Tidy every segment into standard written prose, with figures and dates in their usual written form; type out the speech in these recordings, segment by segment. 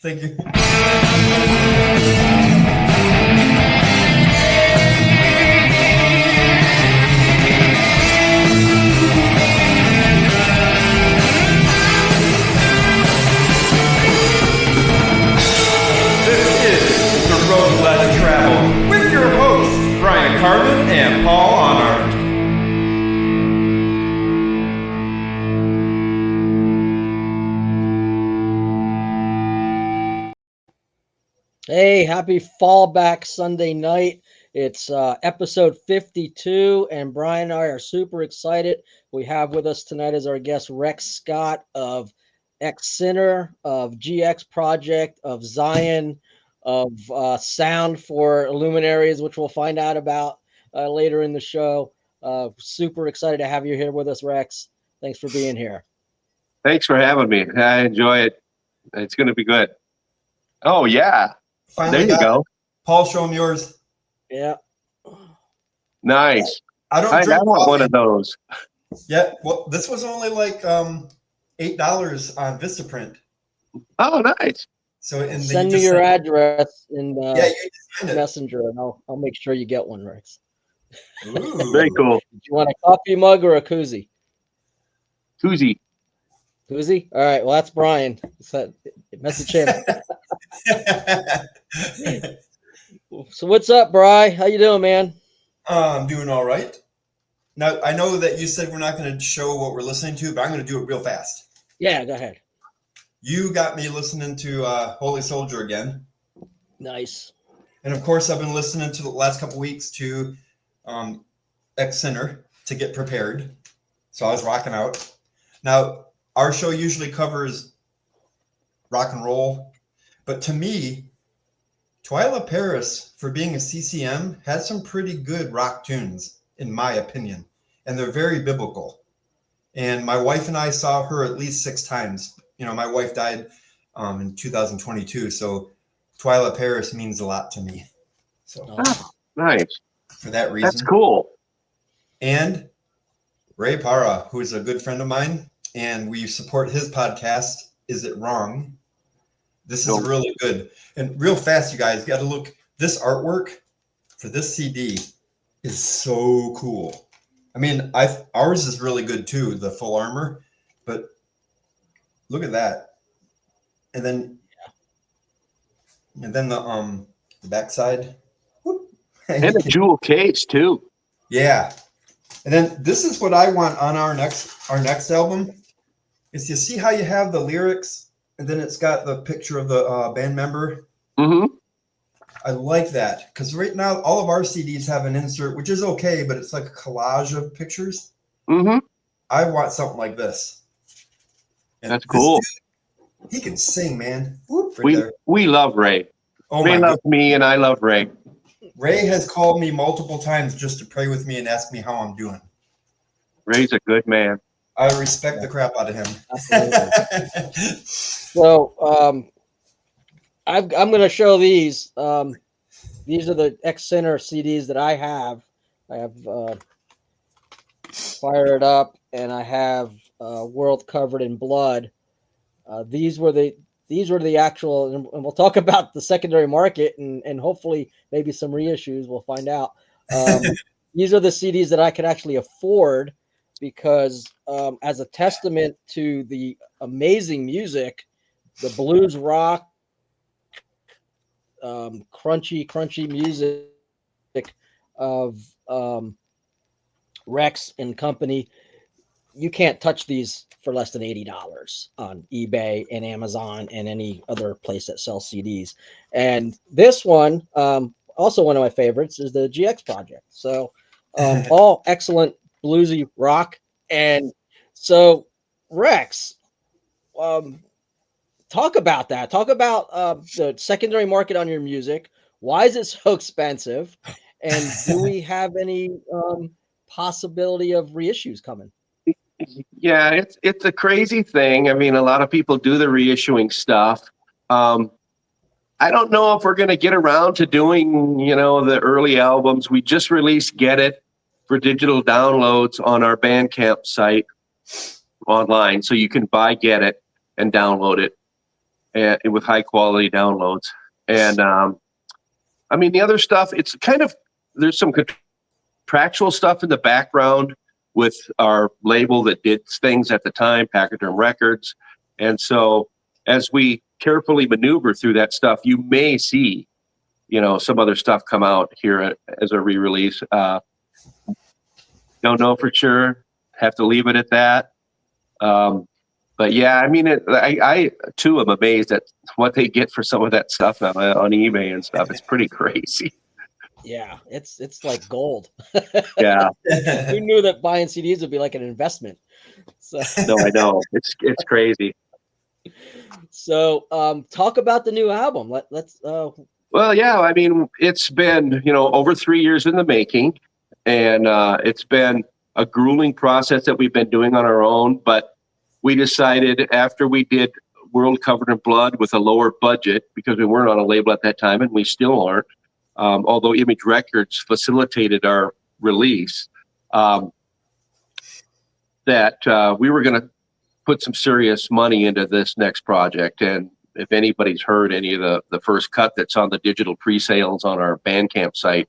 Thank you. This is The Road Less Traveled with your hosts, Bryan Carman and Paul Ahnert. Hey, happy fallback Sunday night. It's episode 52, and Bryan and I are super excited. We have with us tonight as our guest Rex Scott of X Center, of GX Project, of Zion, of Sound for Luminaries, which we'll find out about later in the show. Super excited to have you here with us, Rex. Thanks for being here. Thanks for having me. I enjoy it. It's going to be good. Oh, yeah. Finally There you go. Paul, show him yours. Yeah. Nice. I don't I drink want coffee. one of those. Yeah, well, this was only like $8 on Vistaprint. Oh, nice. So Send me your address in you just signed it. Messenger, and I'll make sure you get one, Rex. Ooh. Very cool. Do you want a coffee mug or a koozie? Koozie. Koozie? All right. Well, that's Bryan. Message him. So what's up, Bri? How you doing, man? I'm doing all right. Now, I know that you said we're not going to show what we're listening to, but I'm going to do it real fast. Yeah, go ahead. You got me listening to Holy Soldier again. Nice. And, of course, I've been listening to the last couple weeks to X Center to get prepared. So I was rocking out. Now, our show usually covers rock and roll. But to me, Twyla Paris, for being a CCM, has some pretty good rock tunes, in my opinion. And they're very biblical. And my wife and I saw her at least 6 times. You know, my wife died in 2022. So Twyla Paris means a lot to me. So Nice. for that reason. That's cool. And Ray Parra, who is a good friend of mine, and we support his podcast, Is It Wrong? This is really good. And real fast, you guys got to look. This artwork for this CD is so cool. I mean, ours is really good too, the full armor. But look at that. And then the backside. Whoop. And a jewel case, too. Yeah. And then this is what I want on our next album. Is you see how you have the lyrics and then it's got the picture of the band member. Mm-hmm. I like that because right now all of our CDs have an insert, which is okay, but it's like a collage of pictures. Mm-hmm. I want something like this. And that's cool. Dude, he can sing, man. Whoop, we love Ray. Oh, Ray loves me, and I love Ray. Ray has called me multiple times just to pray with me and ask me how I'm doing. Ray's a good man. I respect the crap out of him. So I'm going to show these. These are the X Center CDs that I have. I have Fire It Up, and I have World Covered in Blood. These were the actual, and we'll talk about the secondary market and hopefully maybe some reissues. We'll find out. These are the CDs that I could actually afford because as a testament to the amazing music, the blues rock, crunchy music of Rex and company, you can't touch these for less than $80 on eBay and Amazon and any other place that sells CDs. And this one, also one of my favorites, is the GX Project. So all excellent bluesy rock. And so Rex, talk about that. Talk about the secondary market on your music. Why is it so expensive? And do we have any possibility of reissues coming? Yeah, it's a crazy thing. I mean, a lot of people do the reissuing stuff. I don't know if we're going to get around to doing, the early albums. We just released Get It for digital downloads on our Bandcamp site online. So you can buy Get It and download it. and with high quality downloads. And I mean, the other stuff, it's kind of, there's some contractual stuff in the background with our label that did things at the time, Pachyderm Records. And so as we carefully maneuver through that stuff, you may see, some other stuff come out here as a re-release. Don't know for sure. Have to leave it at that. But yeah, I mean, I too am amazed at what they get for some of that stuff on eBay and stuff. It's pretty crazy. Yeah, it's like gold. Yeah. Who knew that buying CDs would be like an investment? So, No, I know. It's crazy. So talk about the new album. Let's Well, yeah, I mean, it's been, over 3 years in the making, and it's been a grueling process that we've been doing on our own, but we decided after we did World Covered in Blood with a lower budget, because we weren't on a label at that time, and we still aren't, although Image Records facilitated our release, that we were going to put some serious money into this next project. And if anybody's heard any of the first cut that's on the digital pre-sales on our Bandcamp site,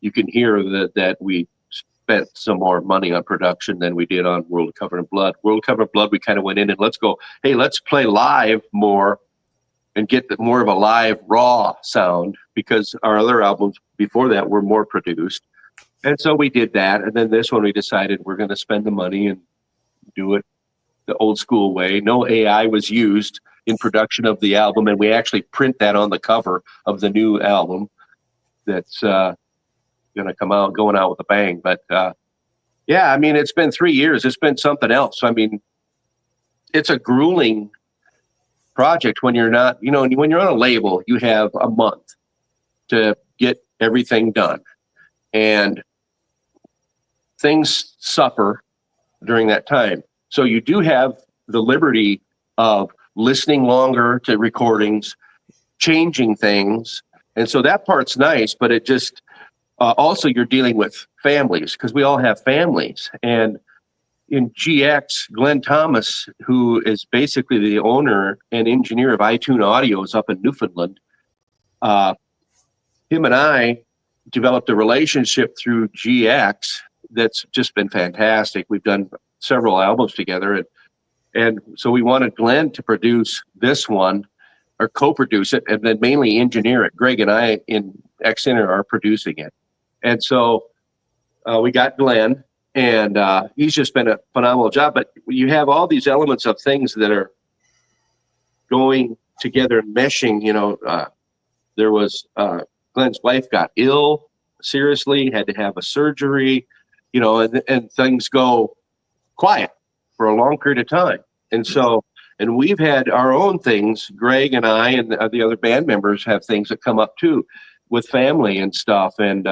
you can hear that we spent some more money on production than we did on World Covered in Blood. World Covered in Blood, we kind of went in and let's play live more and get more of a live raw sound, because our other albums before that were more produced. And so we did that. And then this one, we decided we're going to spend the money and do it the old school way. No AI was used in production of the album, and we actually print that on the cover of the new album that's going to going out with a bang. But yeah, I mean, it's been 3 years. It's been something else. I mean, it's a grueling project when you're not, when you're on a label, you have a month to get everything done, and things suffer during that time. So you do have the liberty of listening longer to recordings, changing things. And so that part's nice, but it just, also you're dealing with families, because we all have families. And in GX, Glenn Thomas, who is basically the owner and engineer of iTunes Audios up in Newfoundland, him and I developed a relationship through GX that's just been fantastic. We've done several albums together, and so we wanted Glenn to produce this one, or co-produce it, and then mainly engineer it. Greg and I in X-Center are producing it. And so we got Glenn, and he's just been a phenomenal job. But you have all these elements of things that are going together and meshing. There was Glenn's wife got ill, seriously, had to have a surgery, and things go quiet for a long period of time. And so, and we've had our own things, Greg and I and the other band members have things that come up too with family and stuff. And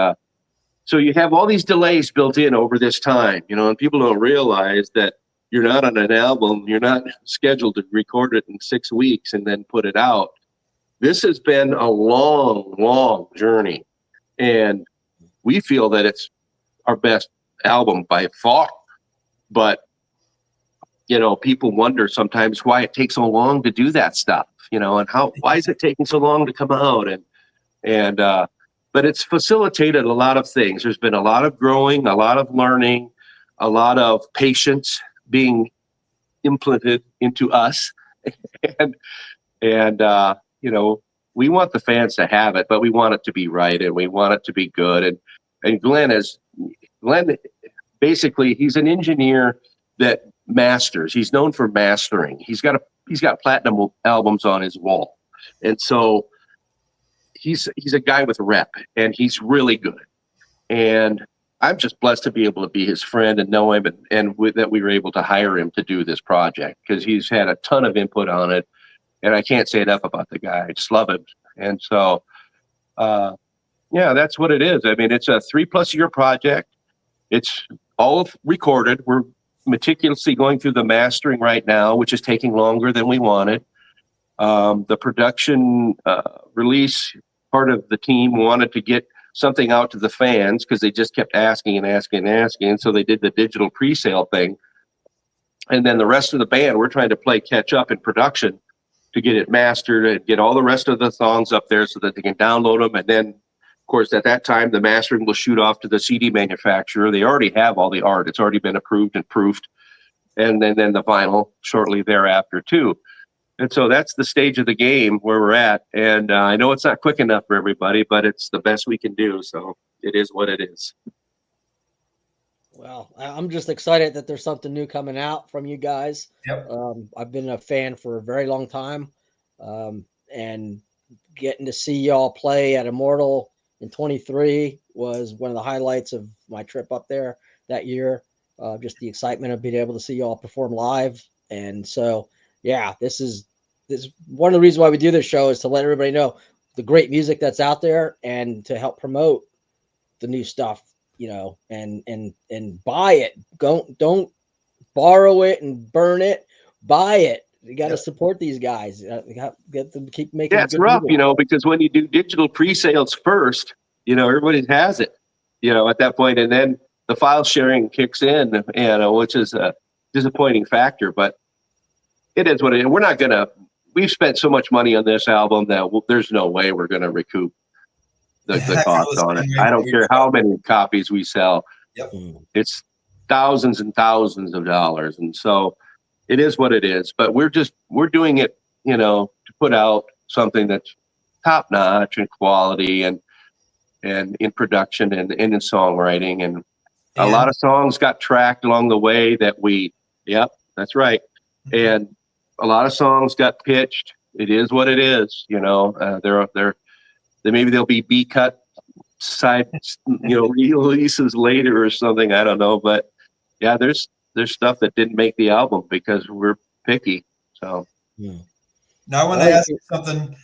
so you have all these delays built in over this time, and people don't realize that you're not on an album, you're not scheduled to record it in 6 weeks and then put it out. This has been a long, long journey, and we feel that it's our best album by far. But people wonder sometimes why it takes so long to do that stuff, and why is it taking so long to come out? But it's facilitated a lot of things. There's been a lot of growing, a lot of learning, a lot of patience being implanted into us. and we want the fans to have it, but we want it to be right, and we want it to be good. And Glenn basically, he's an engineer that masters. He's known for mastering. He's got platinum albums on his wall, and so he's a guy with a rep, and he's really good. And I'm just blessed to be able to be his friend and know him, and that we were able to hire him to do this project, because he's had a ton of input on it, and I can't say enough about the guy. I just love him. And so, yeah, that's what it is. I mean, it's a 3+ year project. It's all recorded. We're meticulously going through the mastering right now, which is taking longer than we wanted. The production release part of the team wanted to get something out to the fans, because they just kept asking and asking and asking. And so they did the digital pre-sale thing. And then the rest of the band, we're trying to play catch up in production. to get it mastered and get all the rest of the songs up there so that they can download them. And then, of course, at that time, the mastering will shoot off to the CD manufacturer. They already have all the art. It's already been approved and proofed. And then the vinyl shortly thereafter, too. And so that's the stage of the game where we're at. And I know it's not quick enough for everybody, but it's the best we can do. So it is what it is. Well, I'm just excited that there's something new coming out from you guys. Yep. I've been a fan for a very long time, and getting to see y'all play at Immortal in 23 was one of the highlights of my trip up there that year. Just the excitement of being able to see y'all perform live. And so, yeah, this is one of the reasons why we do this show, is to let everybody know the great music that's out there and to help promote the new stuff, you know, and buy it. Don't borrow it and burn it. Buy it. You got to support these guys. Get them to keep making. Yeah, it's rough, you know, because when you do digital pre-sales first, you know, everybody has it, you know, at that point, and then the file sharing kicks in, you know, which is a disappointing factor, but it is what it is. We're not gonna. We've spent so much money on this album that there's no way we're gonna recoup the cost on it. I don't care how many copies we sell. Yep. It's thousands and thousands of dollars. And so it is what it is, but we're doing it, you know, to put out something that's top notch in quality and in production and in songwriting. And a lot of songs got tracked along the way that yep, that's right. And a lot of songs got pitched. It is what it is, you know. Maybe there'll be B-cut side, you know, releases later or something. I don't know, but yeah, there's stuff that didn't make the album because we're picky. So now I want to ask you something.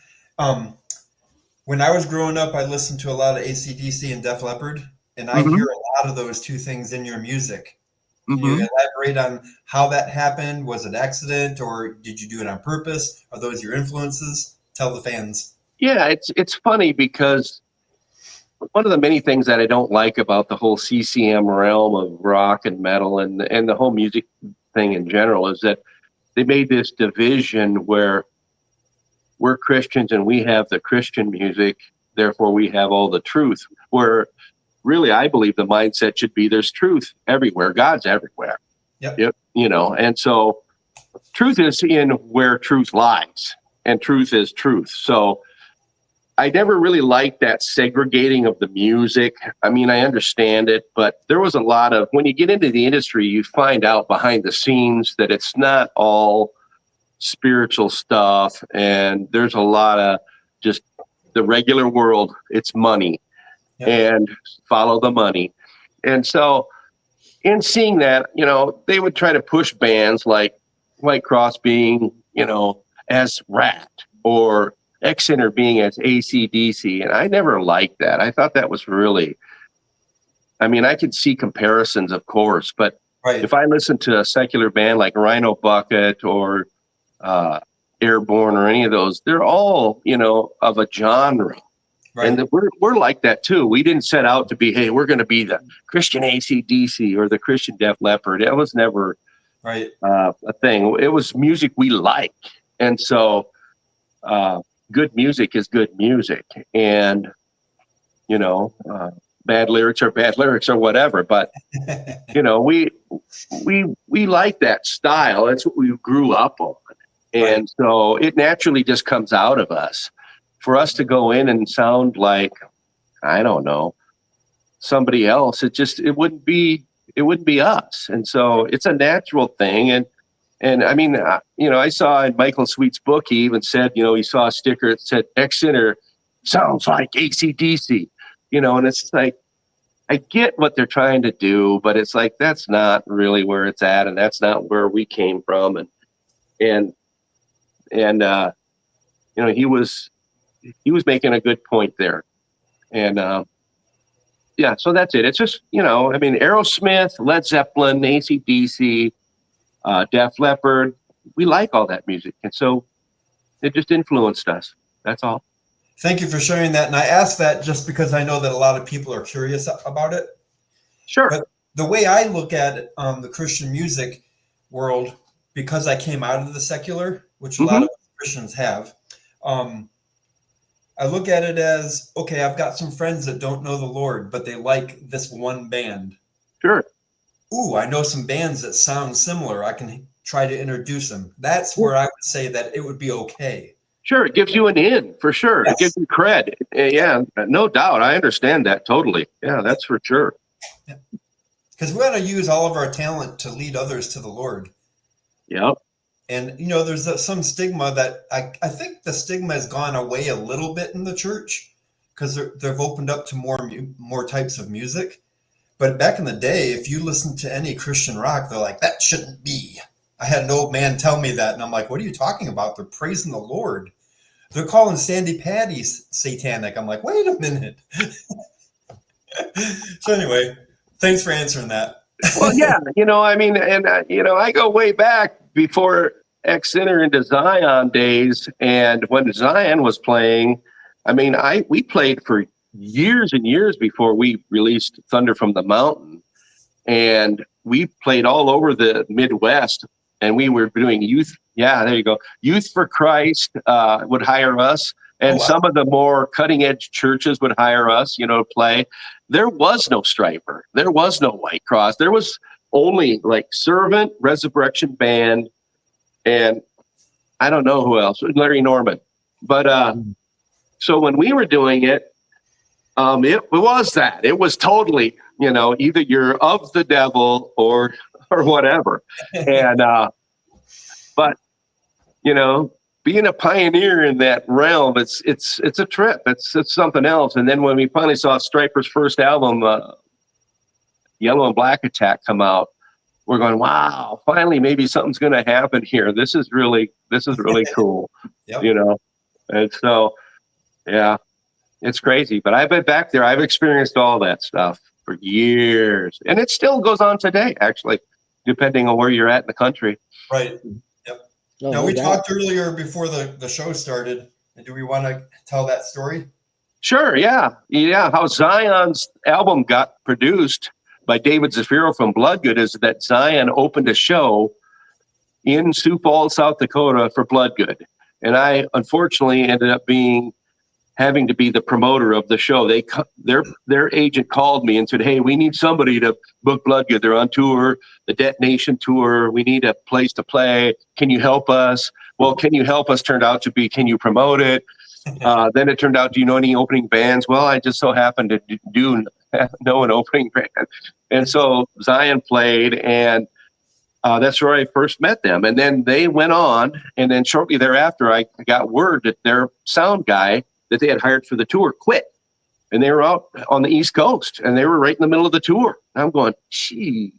When I was growing up, I listened to a lot of AC/DC and Def Leppard, and I hear a lot of those two things in your music. Can you elaborate on how that happened? Was it accident, or did you do it on purpose? Are those your influences? Tell the fans. Yeah, it's funny because one of the many things that I don't like about the whole CCM realm of rock and metal and the whole music thing in general is that they made this division where we're Christians and we have the Christian music, therefore we have all the truth. Where really, I believe the mindset should be there's truth everywhere. God's everywhere. Yep. You know, and so truth is in where truth lies, and truth is truth. So I never really liked that segregating of the music. I mean, I understand it, but there was a lot of, when you get into the industry, you find out behind the scenes that it's not all spiritual stuff. And there's a lot of just the regular world. It's money. And follow the money. And so in seeing that, you know, they would try to push bands like White Cross being, you know, as Rat or X-Center being as AC/DC. And I never liked that. I thought that was really, I mean, I could see comparisons, of course, but if I listen to a secular band like Rhino Bucket or Airborne or any of those, they're all, you know, of a genre. Right. And we're like that too. We didn't set out to be, hey, we're going to be the Christian AC/DC or the Christian Def Leppard. That was never a thing. It was music we like. And so good music is good music. And, you know, bad lyrics are bad lyrics or whatever. But, you know, we like that style. That's what we grew up on. And so it naturally just comes out of us. For us to go in and sound like, I don't know, somebody else, it wouldn't be us. And so it's a natural thing. And I mean, you know, I saw in Michael Sweet's book, he even said, you know, he saw a sticker that said X-Center sounds like AC/DC, you know, and it's like, I get what they're trying to do, but it's like, that's not really where it's at. And that's not where we came from. And you know, he was making a good point there. And yeah, so that's it. It's just, you know, I mean, Aerosmith, Led Zeppelin, AC/DC, Def Leppard, we like all that music. And so it just influenced us. That's all. Thank you for sharing that. And I asked that just because I know that a lot of people are curious about it. Sure. But the way I look at it, the Christian music world, because I came out of the secular, which a lot of Christians have. I look at it as, okay, I've got some friends that don't know the Lord, but they like this one band. Sure. Ooh, I know some bands that sound similar. I can try to introduce them. That's where I would say that it would be okay. Sure, it gives you an in, for sure. Yes. It gives you cred. Yeah, no doubt. I understand that totally. Yeah, that's for sure. Because we want to use all of our talent to lead others to the Lord. Yep. And, there's some stigma that I think the stigma has gone away a little bit in the church because they've opened up to more types of music. But back in the day, if you listen to any Christian rock, they're like, that shouldn't be. I had an old man tell me that, and I'm like, what are you talking about? They're praising the Lord. They're calling Sandy Patty satanic. I'm like, wait a minute. So anyway, thanks for answering that. Well, yeah, I go way back before X Center into Zion days, and when Zion was playing, we played for years and years before we released Thunder from the Mountain, and we played all over the Midwest, and we were doing youth. Yeah, there you go. Youth for Christ would hire us, and some of the more cutting edge churches would hire us, to play. There was no Striper. There was no White Cross. There was only like Servant, Resurrection Band, and I don't know who else, Larry Norman. But so when we were doing it, it was that. It was totally, either you're of the devil or whatever. And but being a pioneer in that realm, it's a trip. It's something else. And then when we finally saw Striper's first album, Yellow and Black Attack, come out, we're going, wow, finally maybe something's going to happen here. This is really cool. Yep. And so, yeah, it's crazy. But I've been back there. I've experienced all that stuff for years, and it still goes on today, actually, depending on where you're at in the country. Right. Yep. Now, we talked earlier before the show started. Do we want to tell that story? Sure. Yeah. How Zion's album got produced by David Zafiro from Bloodgood is that Zion opened a show in Sioux Falls, South Dakota for Bloodgood. And I unfortunately ended up having to be the promoter of the show. Their agent called me and said, hey, we need somebody to book Bloodgood. They're on tour, the Detonation tour. We need a place to play. Can you help us? Well, can you help us turned out to be, can you promote it? Then it turned out, do you know any opening bands? Well, I just so happened to know an opening band. And so Zion played, and that's where I first met them. And then they went on, and then shortly thereafter, I got word that their sound guy that they had hired for the tour quit. And they were out on the East Coast, and they were right in the middle of the tour. And I'm going, geez,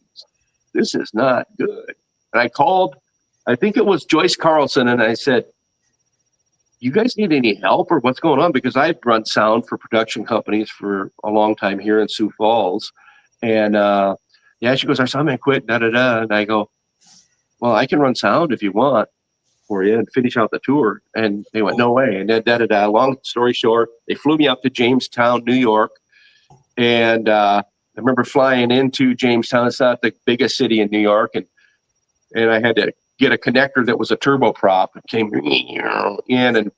this is not good. And I called, I think it was Joyce Carlson, and I said, you guys need any help or what's going on? Because I've run sound for production companies for a long time here in Sioux Falls. And she goes, our sound man quit, da-da-da. And I go, well, I can run sound if you want for you and finish out the tour. And they went, no way. And then da-da-da. Long story short, they flew me up to Jamestown, New York. And I remember flying into Jamestown. It's not the biggest city in New York. And I had to get a connector that was a turboprop, and came in and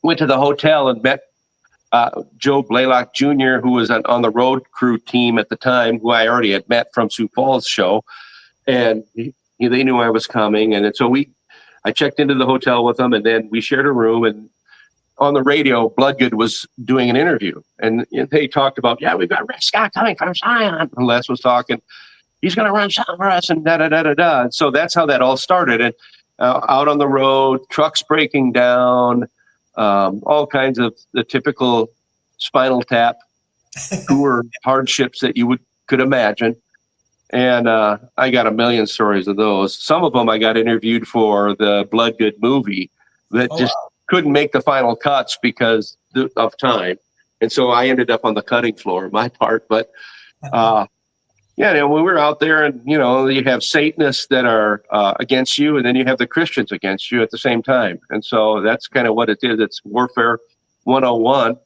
went to the hotel and met Joe Blaylock Jr., who was on the road crew team at the time, who I already had met from Sioux Falls show. And they knew I was coming. And so I checked into the hotel with them, and then we shared a room. And on the radio, Bloodgood was doing an interview. And they talked about, we've got Rick Scott coming from Zion. And Les was talking, he's going to run something for us, and da-da-da-da-da. And so that's how that all started. And out on the road, trucks breaking down, all kinds of the typical Spinal Tap tour hardships that you could imagine. And I got a million stories of those. Some of them I got interviewed for the Bloodgood movie that couldn't make the final cuts because of time. And so I ended up on the cutting floor, my part. But we were out there, and you have Satanists that are against you, and then you have the Christians against you at the same time. And so that's kind of what it is. It's Warfare 101.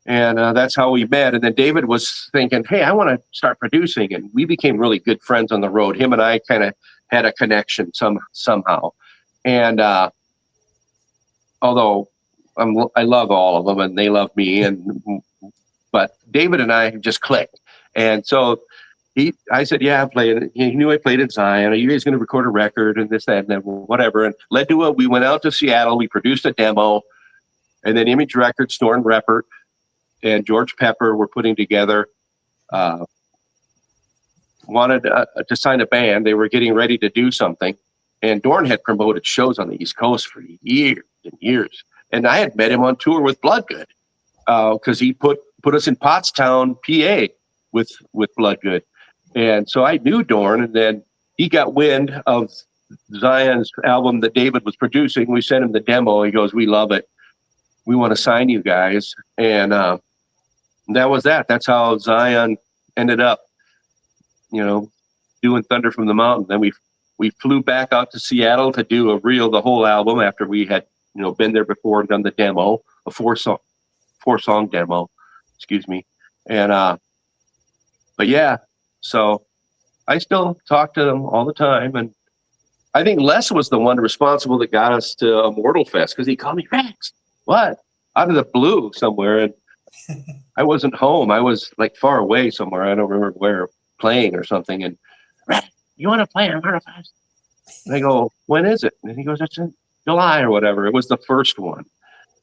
And that's how we met. And then David was thinking, hey, I want to start producing. And we became really good friends on the road. Him and I kind of had a connection somehow. And although I love all of them and they love me, but David and I just clicked. And so I said, yeah, I played. He knew I played at Zion. Are you guys going to record a record and this, that, and then whatever? And led to it. We went out to Seattle. We produced a demo, and then Image Records, Storm Reppert, and George Pepper were putting together. Wanted to sign a band. They were getting ready to do something, and Dorn had promoted shows on the East Coast for years and years. And I had met him on tour with Bloodgood because he put us in Pottstown, PA, with Bloodgood. And so I knew Dorn, and then he got wind of Zion's album that David was producing. We sent him the demo. He goes, "We love it. We want to sign you guys." And that was that. That's how Zion ended up, doing Thunder from the Mountain. Then we flew back out to Seattle to do the whole album after we had, been there before and done the demo, a four song demo, excuse me. And, but yeah, so I still talk to them all the time. And I think Les was the one responsible that got us to Immortal Fest, because he called me, "Rex, what?" out of the blue somewhere. And I wasn't home. I was like far away somewhere. I don't remember where, playing or something. And, "Rex, you want to play Immortal Fest?" And I go, "When is it?" And he goes, "It's in July or whatever." It was the first one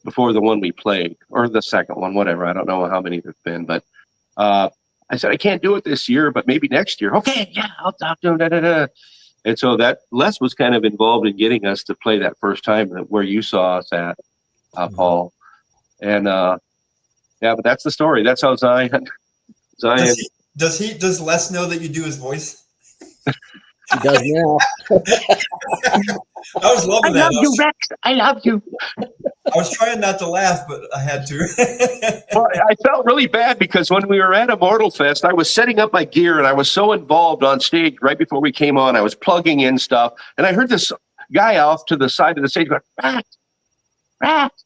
before the one we played, or the second one, whatever. I don't know how many there's been, but I said, "I can't do it this year, but maybe next year." "Okay, yeah, I'll talk to him." Da, da, da. And so that Les was kind of involved in getting us to play that first time where you saw us at, Paul. And yeah, but that's the story. That's how Zion. Does Les know that you do his voice? He does now. I was loving that. I love you, Rex. I love you. I was trying not to laugh, but I had to. Well, I felt really bad because when we were at Immortal Fest, I was setting up my gear and I was so involved on stage right before we came on. I was plugging in stuff, and I heard this guy off to the side of the stage going, Rex,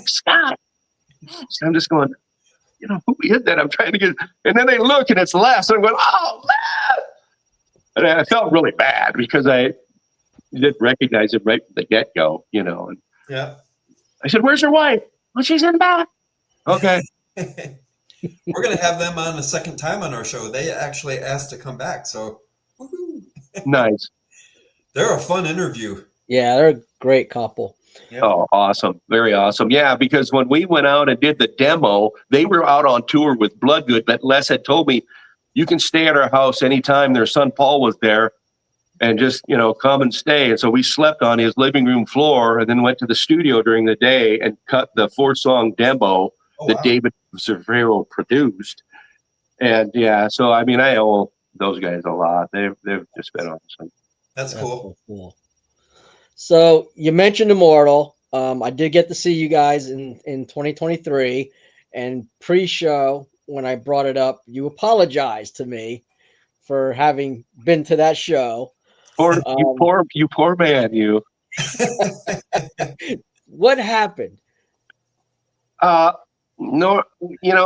stop. So I'm just going, who is that? I'm trying to get, and then I look and it's Les. And I'm going, "Oh, Les!" And I felt really bad because I didn't recognize him right from the get-go, And Yeah. I said, "Where's your wife?" "Well, she's in the back." "Okay." We're going to have them on a second time on our show. They actually asked to come back. So woo-hoo. Nice. They're a fun interview. Yeah, they're a great couple. Yeah. Oh, awesome. Very awesome. Yeah, because when we went out and did the demo, they were out on tour with Bloodgood, but Les had told me, "You can stay at our house anytime." Their son Paul was there, and just, come and stay. And so we slept on his living room floor and then went to the studio during the day and cut the 4-song demo that David Cervero produced. And yeah, so I mean, I owe those guys a lot. They've just been awesome. That's cool. So cool. So you mentioned Immortal. I did get to see you guys in 2023, and pre-show, when I brought it up, you apologized to me for having been to that show. You poor man, you. What happened? No,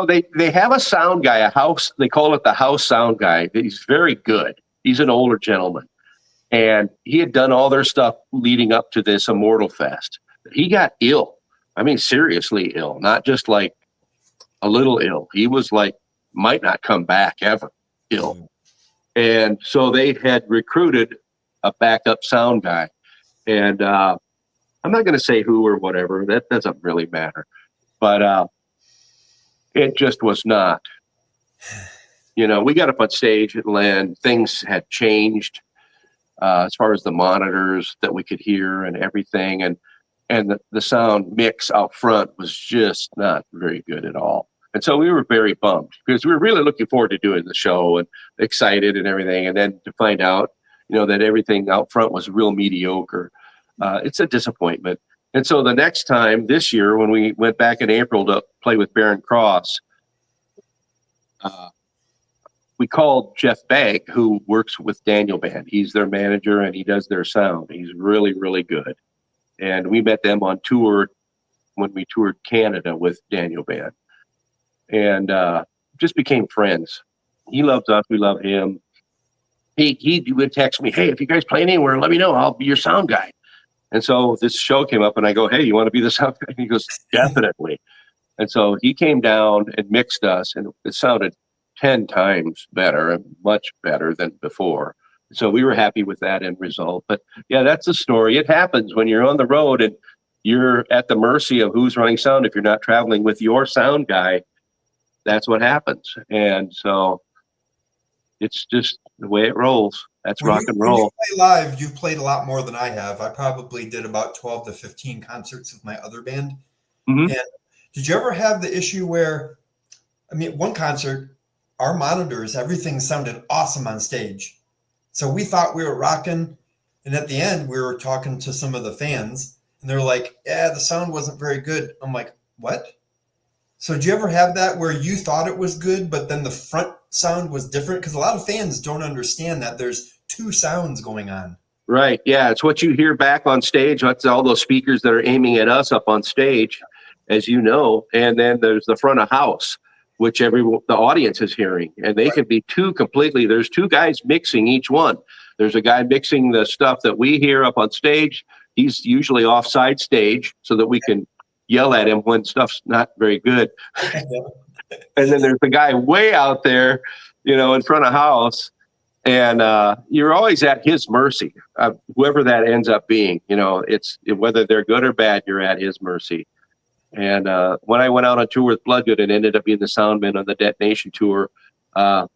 they have a sound guy, they call it the house sound guy. He's very good. He's an older gentleman. And he had done all their stuff leading up to this Immortal Fest. He got ill. I mean, seriously ill, not just like a little ill. He was like, might not come back ever ill. And so they had recruited a backup sound guy. And I'm not going to say who or whatever. That doesn't really matter. But it just was not. We got up on stage and things had changed as far as the monitors that we could hear and everything. And the sound mix out front was just not very good at all. And so we were very bummed because we were really looking forward to doing the show and excited and everything. And then to find out, that everything out front was real mediocre. It's a disappointment. And so the next time this year, when we went back in April to play with Barron Cross, we called Jeff Bank, who works with Daniel Band. He's their manager and he does their sound. He's really, really good. And we met them on tour when we toured Canada with Daniel Band. And just became friends. He loves us. We love him. He would text me, "Hey, if you guys play anywhere, let me know. I'll be your sound guy." And so this show came up, and I go, "Hey, you want to be the sound guy?" And he goes, "Definitely." And so he came down and mixed us, and it sounded 10 times better and much better than before. So we were happy with that end result. But yeah, that's the story. It happens when you're on the road and you're at the mercy of who's running sound. If you're not traveling with your sound guy, that's what happens. And so it's just the way it rolls. That's rock and When you roll. play live, you've played a lot more than I have. I probably did about 12 to 15 concerts with my other band. Mhm. And did you ever have the issue where, I mean, one concert, our monitors, everything sounded awesome on stage. So we thought we were rocking. And at the end, we were talking to some of the fans, and they're like, "Yeah, the sound wasn't very good." I'm like, "What?" So did you ever have that where you thought it was good, but then the front sound was different? Because a lot of fans don't understand that there's two sounds going on. Right. Yeah. It's what you hear back on stage. That's all those speakers that are aiming at us up on stage, as you know. And then there's the front of house, which the audience is hearing. And they can be there's two guys mixing each one. There's a guy mixing the stuff that we hear up on stage. He's usually offside stage so that we can yell at him when stuff's not very good. And then there's the guy way out there, in front of house. And you're always at his mercy, whoever that ends up being. It's whether they're good or bad, you're at his mercy. And when I went out on tour with Bloodgood and ended up being the soundman on the Detonation tour, I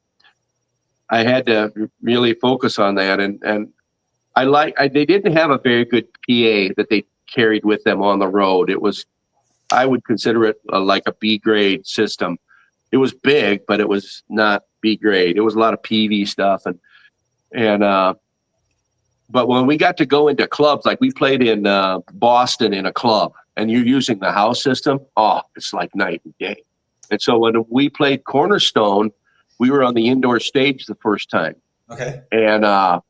had to really focus on that. And they didn't have a very good PA that they carried with them on the road. I would consider it like a B grade system. It was big, but it was not B grade. It was a lot of PV stuff. But when we got to go into clubs, like we played in Boston in a club, and you're using the house system, it's like night and day. And so when we played Cornerstone, we were on the indoor stage the first time. Okay. And I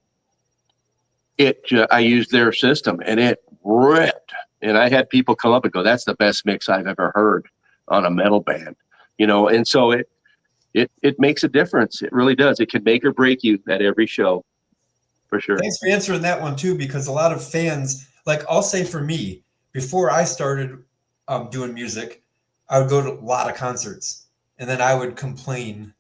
used their system, and it ripped. And I had people come up and go, "That's the best mix I've ever heard on a metal band." And so it makes a difference. It really does. It can make or break you at every show, for sure. Thanks for answering that one too, because a lot of fans, like I'll say for me, before I started doing music, I would go to a lot of concerts and then I would complain.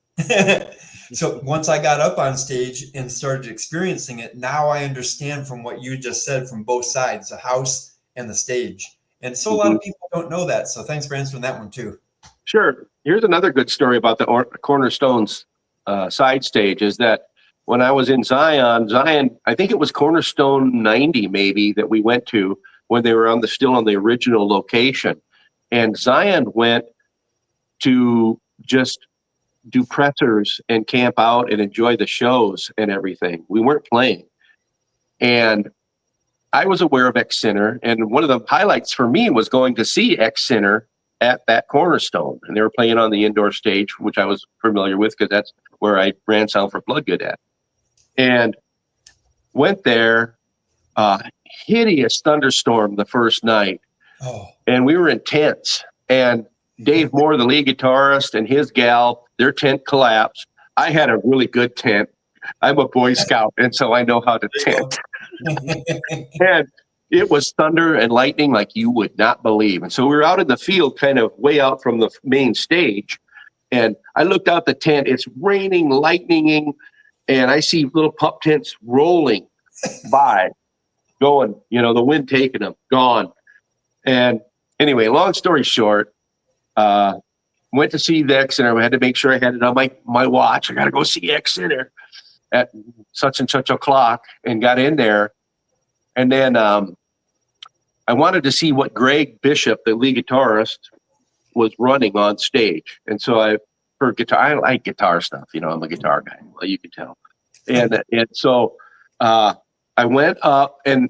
So once I got up on stage and started experiencing it, now I understand from what you just said from both sides, the house and the stage. And so a lot of people don't know that. So thanks for answering that one too. Sure. Here's another good story about the Cornerstone's side stage is that when I was in Zion, I think it was Cornerstone 90 maybe that we went to when they were still on the original location. And Zion went to just do pressers and camp out and enjoy the shows and everything. We weren't playing. And I was aware of X Center, and one of the highlights for me was going to see X Center at that Cornerstone. And they were playing on the indoor stage, which I was familiar with because that's where I ran sound for Bloodgood at. And went there, hideous thunderstorm the first night. Oh. And we were in tents. And Dave Moore, the lead guitarist, and his gal, their tent collapsed. I had a really good tent. I'm a Boy Scout, and so I know how to tent. And it was thunder and lightning like you would not believe. And so we were out in the field, kind of way out from the main stage. And I looked out the tent. It's raining, lightninging, and I see little pup tents rolling by, going, the wind taking them, gone. And anyway, long story short, went to see the X Center. I had to make sure I had it on my watch. I got to go see X Center at such and such o'clock, and got in there. And then I wanted to see what Greg Bishop, the lead guitarist, was running on stage. And so I like guitar stuff. I'm a guitar guy. Well, you can tell. And so I went up, and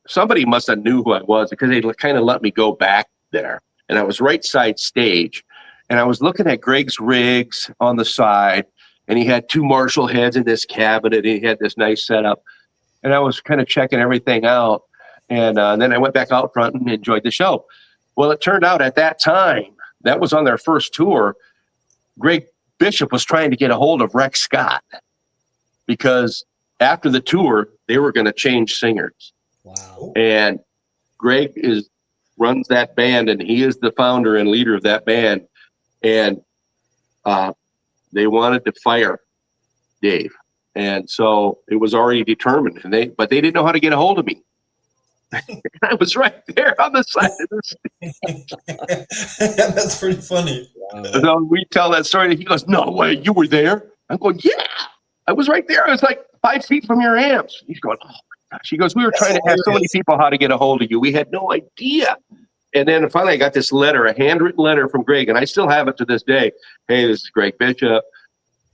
somebody must have knew who I was because they kind of let me go back there. And I was right side stage. And I was looking at Greg's rigs on the side, and he had two Marshall heads in this cabinet. And he had this nice setup. And I was kind of checking everything out. And then I went back out front and enjoyed the show. Well, it turned out at that time, that was on their first tour, Greg Bishop was trying to get a hold of Rex Scott because after the tour, they were going to change singers. Wow. And Greg runs that band, and he is the founder and leader of that band. And they wanted to fire Dave, and so it was already determined. But they didn't know how to get a hold of me. I was right there on the side of the stage. That's pretty funny. Wow. So we tell that story. He goes, "No way, you were there." I'm going, "Yeah, I was right there. I was like 5 feet from your amps." He's going, "Oh my gosh." He goes, "We were trying to ask so many people how to get a hold of you. We had no idea." And then finally I got this letter, a handwritten letter from Greg, and I still have it to this day. "Hey, this is Greg Bishop.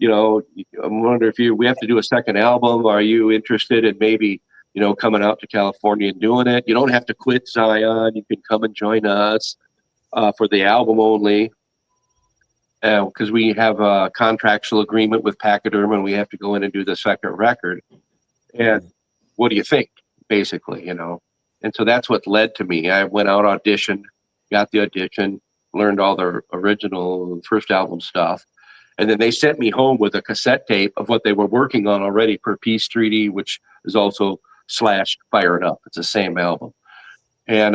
I'm wondering if we have to do a second album. Are you interested in maybe, coming out to California and doing it? You don't have to quit Zion. You can come and join us for the album only. Because we have a contractual agreement with Pachyderm, and we have to go in and do the second record. And what do you think?" Basically, And so that's what led to me. I went out, auditioned, got the audition, learned all the original first album stuff. And then they sent me home with a cassette tape of what they were working on already per Peace Treaty, which is also / Fire It Up. It's the same album. And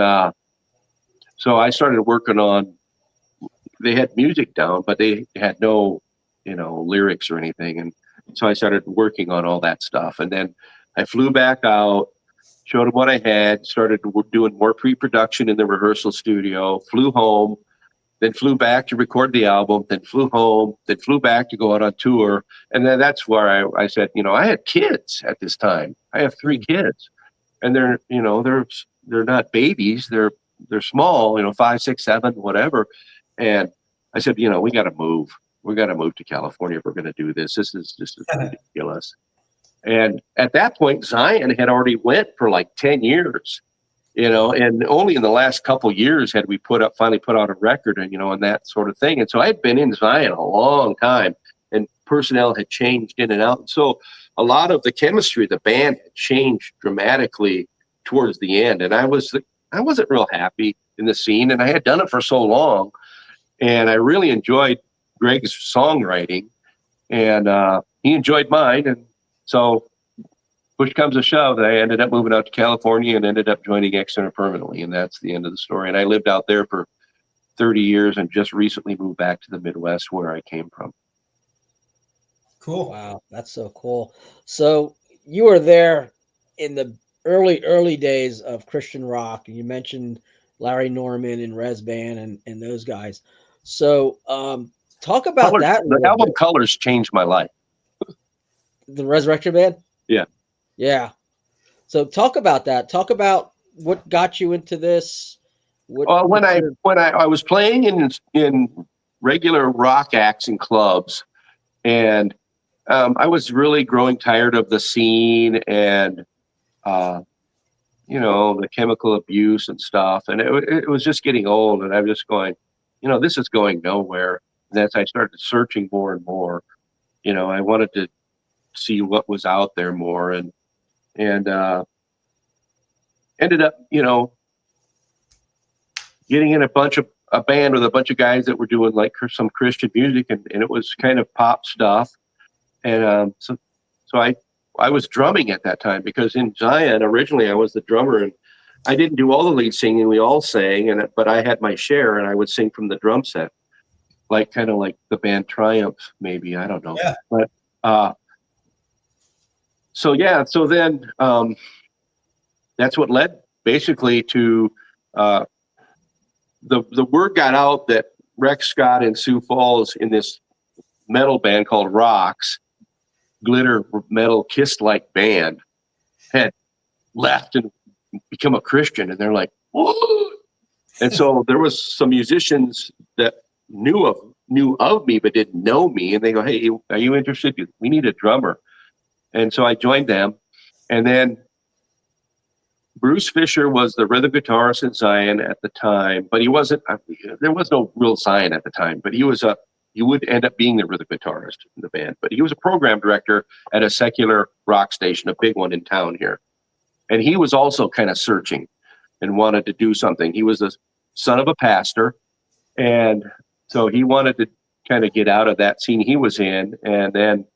so I started working on, they had music down, but they had no, lyrics or anything. And so I started working on all that stuff. And then I flew back out, showed them what I had, started doing more pre-production in the rehearsal studio, flew home, then flew back to record the album, then flew home, then flew back to go out on tour. And then that's where I said, I had kids at this time. I have 3 kids, and they're not babies. They're small, 5, 6, 7, whatever. And I said, we got to move. We got to move to California if we're going to do this. This is just ridiculous. And at that point, Zion had already went for like 10 years. And only in the last couple of years had we finally put out a record and that sort of thing. And so I had been in Zion a long time, and personnel had changed in and out. And so a lot of the chemistry of the band had changed dramatically towards the end. And I wasn't real happy in the scene, and I had done it for so long, and I really enjoyed Greg's songwriting, and he enjoyed mine. And so push comes to shove, I ended up moving out to California and ended up joining X-Center permanently, and that's the end of the story. And I lived out there for 30 years and just recently moved back to the Midwest where I came from. Cool. Wow, that's so cool. So you were there in the early days of Christian rock, and you mentioned Larry Norman and Rez Band and those guys. So talk about that. The album Colors changed my life. The Resurrection Band? Yeah. Yeah. So talk about that. Talk about what got you into this. When I was playing in regular rock acts and clubs, and I was really growing tired of the scene and the chemical abuse and stuff, and it was just getting old, and I'm just going, this is going nowhere. And as I started searching more and more, I wanted to see what was out there more, and ended up, getting in a band with a bunch of guys that were doing like some Christian music, and it was kind of pop stuff. And so I was drumming at that time, because in Zion originally I was the drummer, and I didn't do all the lead singing. We all sang, but I had my share, and I would sing from the drum set, kind of like the band Triumph, maybe, I don't know. Yeah. But so then that's what led basically to the word got out that Rex Scott and Sioux Falls, in this metal band called Rocks, glitter metal Kiss-like band, had left and become a Christian, and they're like, whoa! And so there was some musicians that knew of me but didn't know me, and they go, "Hey, are you interested? We need a drummer." And so I joined them, and then Bruce Fisher was the rhythm guitarist in Zion at the time, but he wasn't. There was no real Zion at the time, but he would end up being the rhythm guitarist in the band. But he was a program director at a secular rock station, a big one in town here, and he was also kind of searching and wanted to do something. He was the son of a pastor, and so he wanted to kind of get out of that scene he was in. And then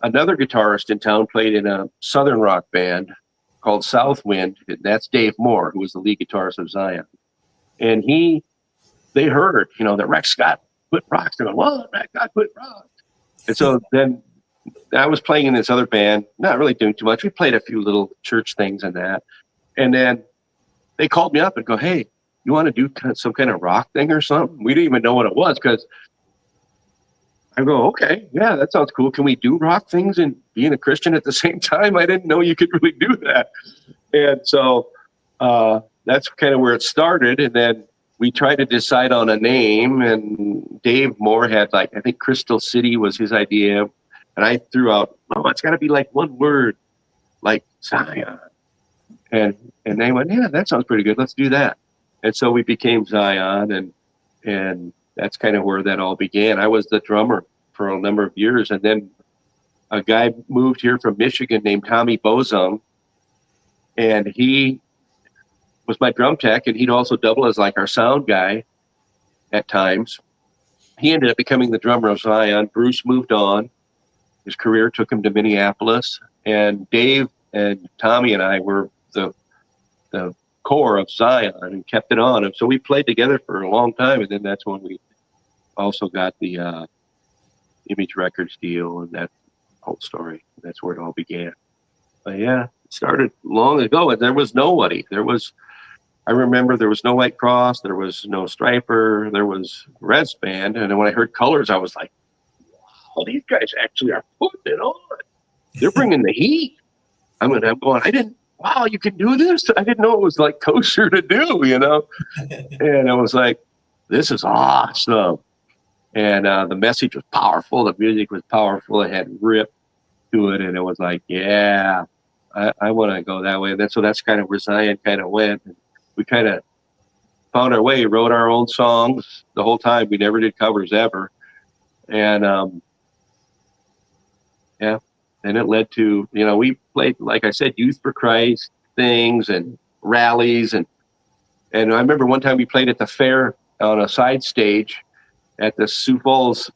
another guitarist in town played in a Southern rock band called Southwind. And that's Dave Moore, who was the lead guitarist of Zion. And they heard, that Rex Scott quit rock. They're going, "What? Rex Scott quit rock." And so then I was playing in this other band, not really doing too much. We played a few little church things and that. And then they called me up and go, "Hey, you want to do some kind of rock thing or something?" We didn't even know what it was, because I go, "Okay, yeah, that sounds cool. Can we do rock things and being a Christian at the same time?" I didn't know you could really do that. And so that's kind of where it started. And then we tried to decide on a name, and Dave Moore had, I think Crystal City was his idea. And I threw out, "Oh, it's got to be like one word, like Zion." And they went, "Yeah, that sounds pretty good. Let's do that." And so we became Zion, and that's kind of where that all began. I was the drummer for a number of years, and then a guy moved here from Michigan named Tommy Bozung, and he was my drum tech, and he'd also double as our sound guy at times. He ended up becoming the drummer of Zion. Bruce moved on. His career took him to Minneapolis, and Dave and Tommy and I were the core of Zion and kept it on. And so we played together for a long time, and then that's when we also got the Image Records deal, and that whole story. That's where it all began. But yeah, it started long ago, and there was nobody. I remember there was no White Cross, there was no Striper, there was Red's band, and then when I heard Colors, I was like, "Wow, these guys actually are putting it on. They're bringing the heat." I'm going, wow, you can do this? I didn't know it was kosher to do, And I was like, this is awesome. And the message was powerful. The music was powerful. It had rip to it. And it was like, yeah, I want to go that way. And that's kind of where Zion kind of went. And we kind of found our way, wrote our own songs the whole time. We never did covers ever. And yeah. And it led to, we played, like I said, Youth for Christ things and rallies. And I remember one time we played at the fair on a side stage at the Sioux Falls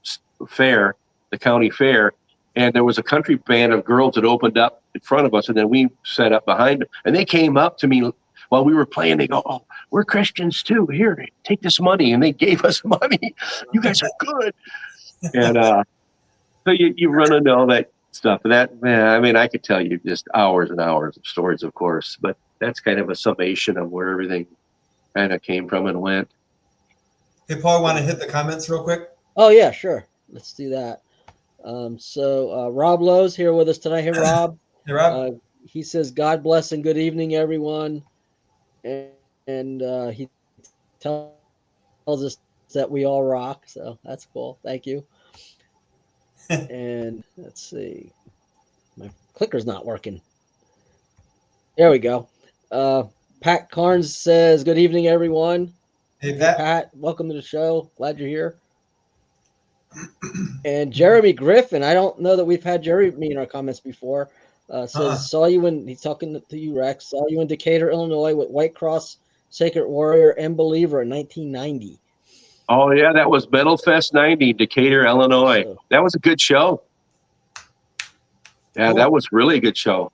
Fair, the county fair. And there was a country band of girls that opened up in front of us. And then we set up behind them. And they came up to me while we were playing. They go, "Oh, we're Christians too. Here, take this money." And they gave us money. "You guys are good." And so you run into all that stuff. And that, man, I could tell you just hours and hours of stories, of course, but that's kind of a summation of where everything kind of came from and went. Hey, Paul, want to hit the comments real quick? Oh yeah, sure. Let's do that. So Rob Lowe's here with us tonight. Hey, Rob. Hey, Rob. He says, "God bless and good evening, everyone." And he tells us that we all rock. So that's cool. Thank you. And let's see. My clicker's not working. There we go. Pat Carnes says, "Good evening, everyone." Hey, Pat. Pat, welcome to the show. Glad you're here. And Jeremy Griffin, I don't know that we've had Jeremy in our comments before. Says, "Saw you when," he's talking to you, Rex, "saw you in Decatur, Illinois with White Cross, Sacred Warrior, and Believer in 1990. Oh, yeah, that was Metal Fest 90, Decatur, Illinois. That was a good show. Yeah, That was really a good show.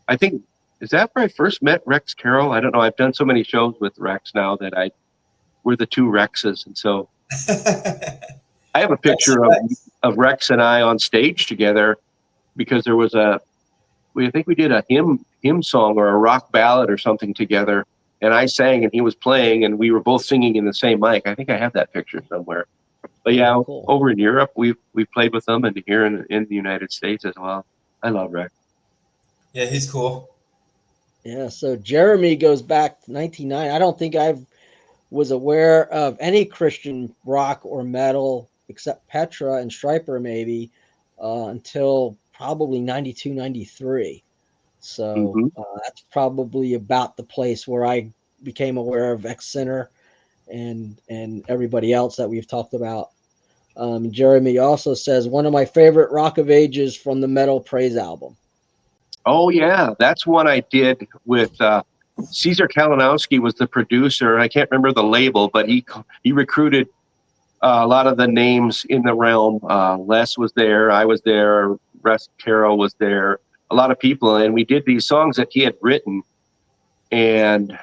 I think, is that where I first met Rex Carroll? I don't know. I've done so many shows with Rex now that we're the two Rexes. And so I have a picture of Rex and I on stage together because there was I think we did a hymn song or a rock ballad or something together. And I sang and he was playing and we were both singing in the same mic. I think I have that picture somewhere. But yeah, cool. Over in Europe, we've played with them, and here in the United States as well. I love Rex. Yeah, he's cool. Yeah, so Jeremy goes back to 1990. I don't think I was aware of any Christian rock or metal except Petra and Striper maybe until probably 92, 93. So that's probably about the place where I became aware of X Center and everybody else that we've talked about. Jeremy also says, "One of my favorite Rock of Ages from the Metal Praise album." Oh, yeah. That's one I did with Caesar Kalinowski was the producer. I can't remember the label, but he recruited a lot of the names in the realm. Les was there. I was there. Rex Carroll was there. a lot of people, and we did these songs that he had written and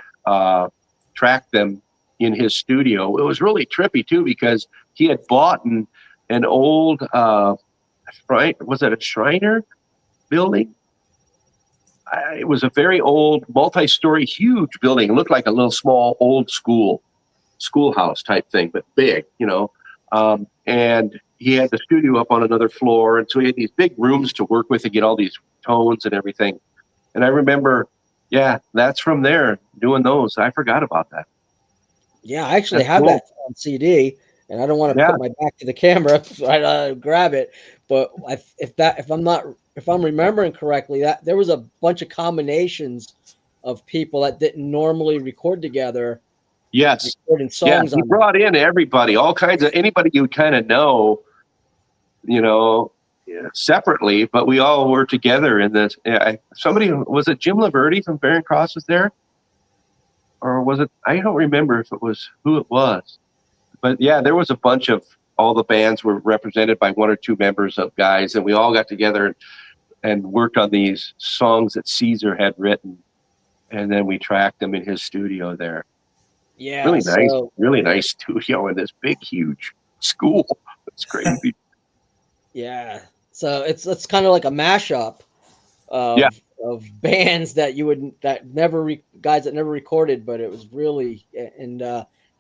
tracked them in his studio. It was really trippy too, because he had bought an old was it a Shriner building? It was a very old, multi-story, huge building. It looked like a little small old schoolhouse type thing, but big, and he had the studio up on another floor, and so he had these big rooms to work with and get all these tones and everything. And I remember, that's from there, doing those. I forgot about that. Yeah, I actually That's have cool. that on CD, and I don't want to put my back to the camera. So I grab it, but if I'm remembering correctly, that there was a bunch of combinations of people that didn't normally record together. Yes. Recording songs. He brought in everybody, all kinds of anybody you kind of know, separately, but we all were together in this. Somebody, was it Jim Laverty from Barron Cross was there? Or was it? I don't remember if it was who it was. But there was a bunch of, all the bands were represented by one or two members of guys, and we all got together and worked on these songs that Caesar had written, and then we tracked them in his studio there. Yeah, really nice studio in this big, huge school. It's crazy. Yeah, so it's kind of like a mashup of bands that guys that never recorded, but it was really. And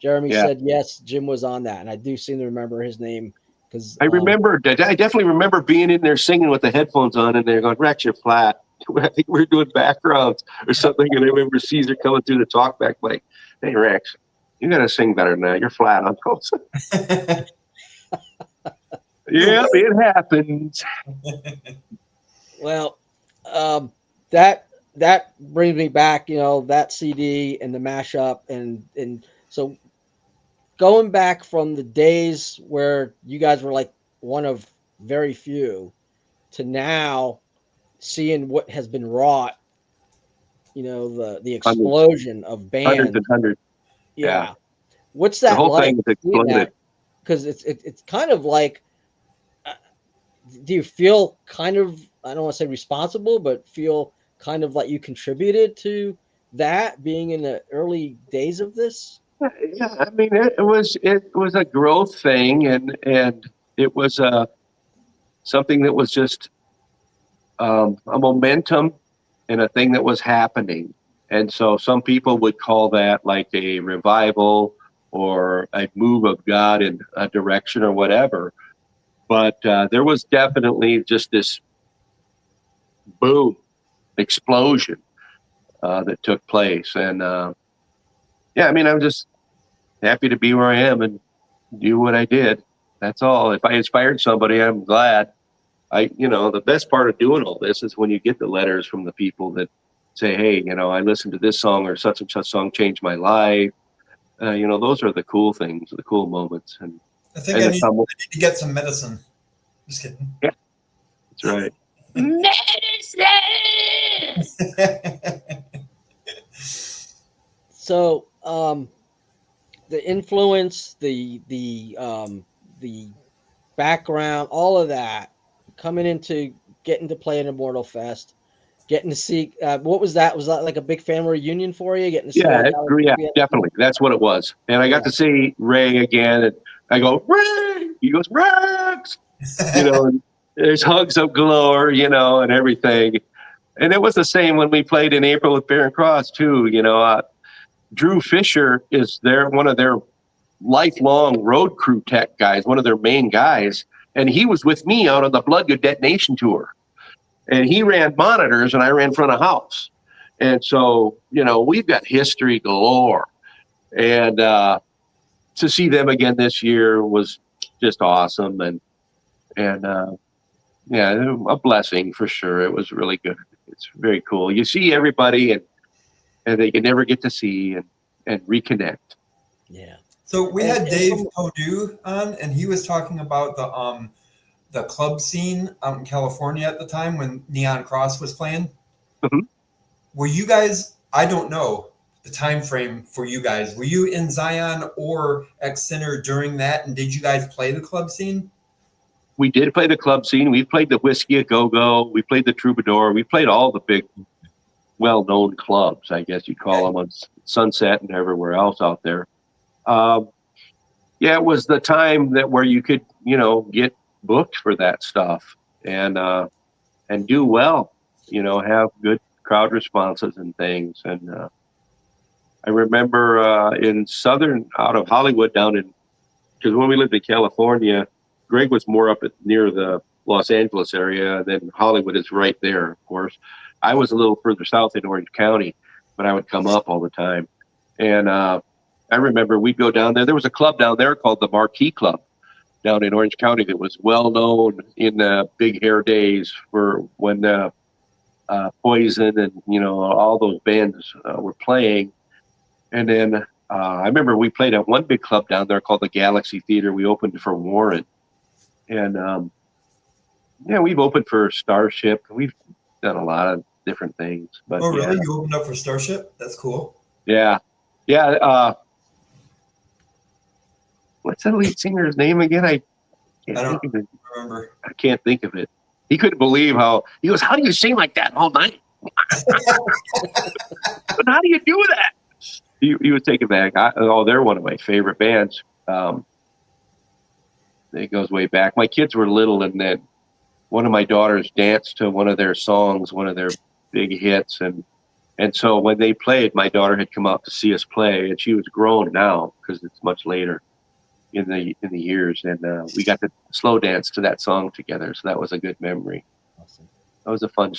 Jeremy said yes, Jim was on that, and I do seem to remember his name because I definitely remember being in there singing with the headphones on, and they're going, "Rex, you're flat." I think we were doing backgrounds or something, and I remember Caesar coming through the talkback like, "Hey, Rex, you got to sing better than that. You're flat on those." Yeah, it happens. Well, that brings me back, that CD and the mashup, and so going back from the days where you guys were like one of very few to now, seeing what has been wrought, the explosion of bands, hundreds and hundreds. Yeah. What's that the whole like? thing has exploded. Because it's kind of like, do you feel kind of, I don't want to say responsible, but feel kind of like you contributed to that, being in the early days of this? Yeah, I mean, it was a growth thing, and it was something that was just a momentum and a thing that was happening. And so some people would call that like a revival or a move of God in a direction or whatever. But there was definitely just this boom, explosion that took place. And I mean, I'm just happy to be where I am and do what I did. That's all. If I inspired somebody, I'm glad. The best part of doing all this is when you get the letters from the people that say, "Hey, I listened to this song, or such and such song changed my life." Those are the cool things, the cool moments. And I think I need to get some medicine. Just kidding. Yeah, that's right. Medicine. So, the influence, the background, all of that, coming into getting to play at Immortal Fest, getting to see, what was that? Was that like a big family reunion for you? Getting to see, definitely. That's what it was. And I got to see Ray again, and I go, "Ray!" He goes, "Rex!" And there's hugs of galore, and everything. And it was the same when we played in April with Barron Cross too. Drew Fisher is one of their lifelong road crew tech guys, one of their main guys. And he was with me out on the Blood Good Detonation tour. And he ran monitors and I ran front of house. And so, we've got history galore. And to see them again this year was just awesome. And a blessing for sure. It was really good. It's very cool. You see everybody and they can never get to see and reconnect. Yeah. So we had Dave Perdue on, and he was talking about the club scene out in California at the time when Neon Cross was playing. Mm-hmm. Were you guys? I don't know the time frame for you guys. Were you in Zion or Exeter during that? And did you guys play the club scene? we did play the club scene. We played the Whiskey a Go-Go. We played the Troubadour. We played all the big, well-known clubs, I guess you'd call them, on Sunset and everywhere else out there. Yeah, it was the time where you could, get booked for that stuff and do well, have good crowd responses and things. And I remember out of Hollywood because when we lived in California, Greg was more up near the Los Angeles area. Then Hollywood is right there, of course. I was a little further south in Orange County, but I would come up all the time. And I remember we'd go down there. There was a club down there called the Marquee Club down in Orange County that was well known in the big hair days for when Poison and, all those bands were playing. And then I remember we played at one big club down there called the Galaxy Theater. We opened for Warren. And, we've opened for Starship. We've done a lot of different things. But, oh, really? You opened up for Starship? That's cool. Yeah. Yeah. What's that lead singer's name again? I don't remember. I can't think of it. He couldn't believe how do you sing like that all night? But how do you do that? He would take it back. They're one of my favorite bands. It goes way back. My kids were little, and then one of my daughters danced to one of their songs, one of their big hits, and so when they played, my daughter had come out to see us play, and she was grown now because it's much later in the years, and we got to slow dance to that song together. So that was a good memory. Awesome. That was a fun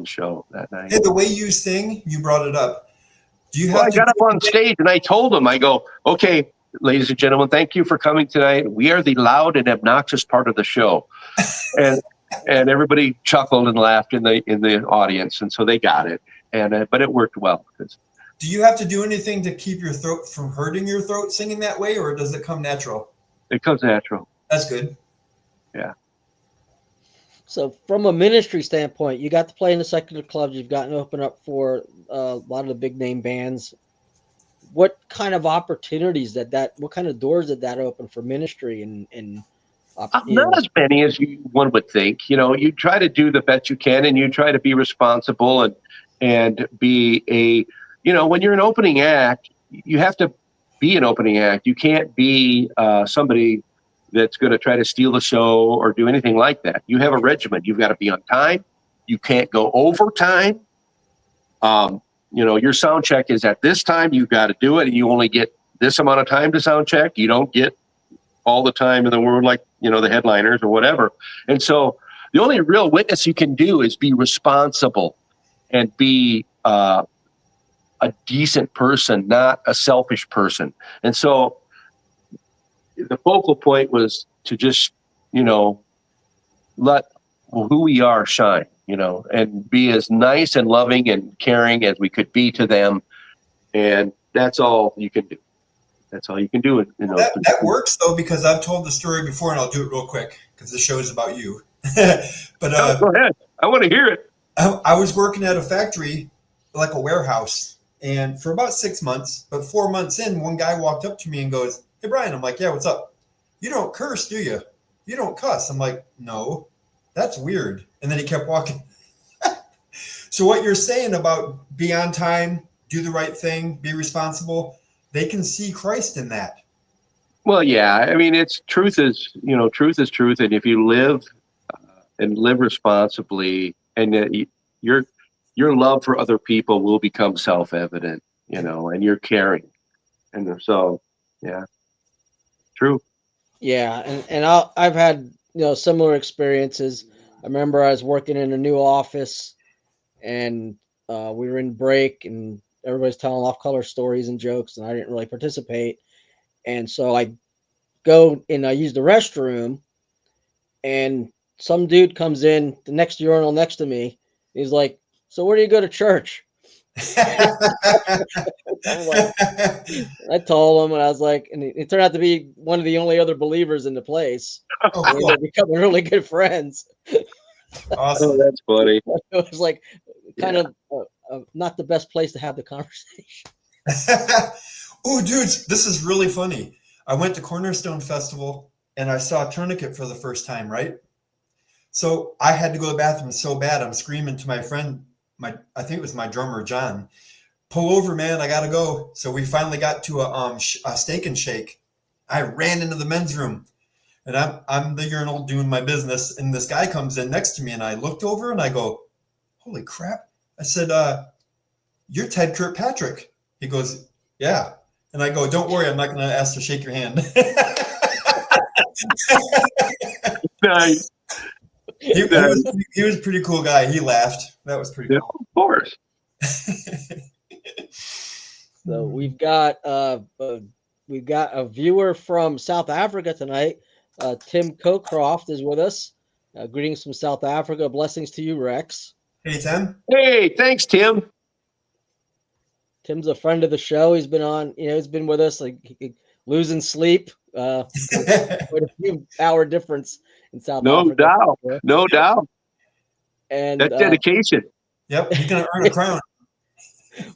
show that night. Hey, the way you sing, you brought it up. Do you have I got up on stage and I told them, I go, okay, ladies and gentlemen, thank you for coming tonight. We are the loud and obnoxious part of the show. and everybody chuckled and laughed in the audience, and so they got it. And but it worked well. Do you have to do anything to keep your throat from hurting your throat singing that way, or does it come natural? It comes natural. That's good. Yeah. So from a ministry standpoint, you got to play in the secular clubs. You've gotten to open up for a lot of the big name bands. What kind of opportunities what kind of doors did that open for ministry and not as many as one would think. You try to do the best you can, and you try to be responsible and be when you're an opening act, you have to be an opening act. You can't be somebody that's going to try to steal the show or do anything like that. You have a regimen. You've got to be on time. You can't go over time. Your sound check is at this time. You've got to do it, and you only get this amount of time to sound check. You don't get all the time in the world like, the headliners or whatever. And so the only real witness you can do is be responsible and be a decent person, not a selfish person. And so the focal point was to just, let who we are shine, and be as nice and loving and caring as we could be to them. And that's all you can do. That's all you can do. That works, though, because I've told the story before, and I'll do it real quick because the show is about you. But go ahead. I want to hear it. I was working at a factory, like a warehouse, and for about 6 months, but 4 months in, one guy walked up to me and goes, "Hey, Bryan." I'm like, "Yeah, what's up?" "You don't curse, do you? You don't cuss." I'm like, "No, that's weird." And then he kept walking. So what you're saying about be on time, do the right thing, be responsible, they can see Christ in that. Well, yeah. I mean, truth is truth. And if you live and live responsibly, and your love for other people will become self-evident, and you're caring. And so, yeah, true. Yeah, and I've had similar experiences. I remember I was working in a new office, and we were in break, and everybody's telling off-color stories and jokes, and I didn't really participate. And so I go and I use the restroom, and some dude comes in the next urinal next to me. He's like, "So where do you go to church?" I told him, and I was like, and it turned out to be one of the only other believers in the place. Oh, cool. They're becoming really good friends. Awesome. Oh, that's funny. It was like kind of not the best place to have the conversation. Oh, dudes, this is really funny. I went to Cornerstone Festival and I saw a tourniquet for the first time, right? So I had to go to the bathroom so bad. I'm screaming to my friend, I think it was my drummer, John, pull over, man, I gotta go. So we finally got to a Steak and Shake. I ran into the men's room, and I'm the urinal doing my business, and this guy comes in next to me, and I looked over and I go, holy crap. I said, you're Ted Kirkpatrick. He goes, yeah. And I go, don't worry, I'm not gonna ask to shake your hand. Nice. He was a pretty cool guy. He laughed. That was pretty Yeah, cool. of course. So we've got a viewer from South Africa tonight. Tim Cocroft is with us. Greetings from South Africa. Blessings to you, Rex. Hey, Tim. Hey, thanks, Tim. Tim's a friend of the show. He's been on, he's been with us, like losing sleep. Quite a few hour difference in South Africa. No doubt. And that's dedication. Yep, he's gonna earn a crown.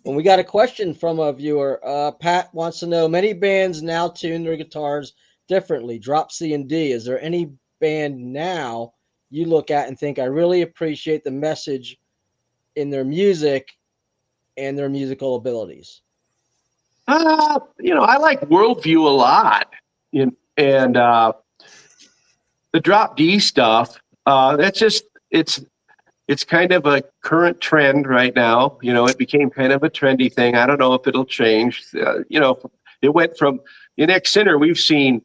When we got a question from a viewer, Pat wants to know, many bands now tune their guitars differently, drop C and D. Is there any band now you look at and think, I really appreciate the message in their music and their musical abilities? I like Worldview a lot. And the drop D stuff, it's kind of a current trend right now. It became kind of a trendy thing. I don't know if it'll change. It went from in X Center, we've seen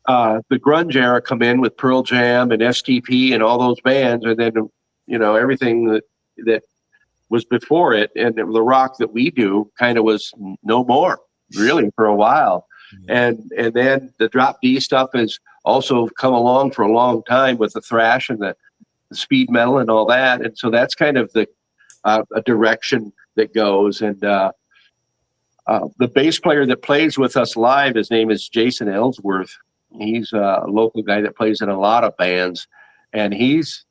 the grunge era come in with Pearl Jam and STP and all those bands, and then everything that was before it, and the rock that we do kind of was no more really for a while. And then the drop D stuff has also come along for a long time with the thrash and the speed metal and all that, and so that's kind of the a direction that goes. And the bass player that plays with us live, his name is Jason Ellsworth. He's a local guy that plays in a lot of bands, and he's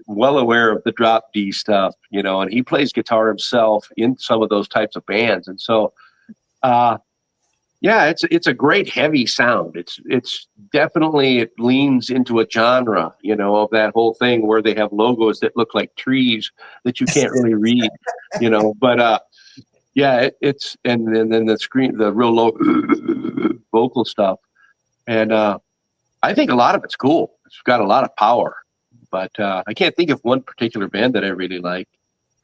well aware of the drop D stuff, and he plays guitar himself in some of those types of bands. And so it's a great heavy sound. It's definitely, it leans into a genre, of that whole thing where they have logos that look like trees that you can't really read, but it's, and then the real low vocal stuff. And I think a lot of it's cool. It's got a lot of power, but I can't think of one particular band that I really like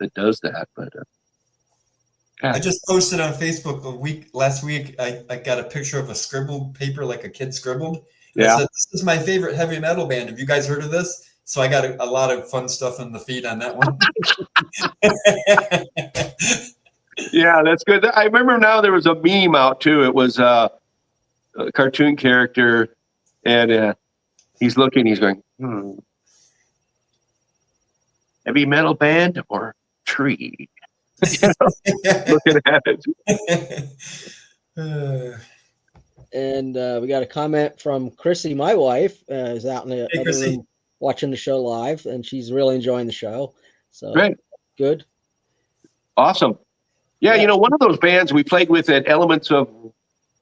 that does that, but I just posted on Facebook last week. I got a picture of a scribbled paper, like a kid scribbled. Yeah. I said, this is my favorite heavy metal band. Have you guys heard of this? So I got a lot of fun stuff in the feed on that one. Yeah, that's good. I remember now there was a meme out too. It was a cartoon character, and he's looking, he's going, heavy metal band or tree? Looking at it. And we got a comment from Chrissy, my wife, is out in the other room watching the show live, and she's really enjoying the show. So great, good, awesome. Yeah, one of those bands we played with at Elements of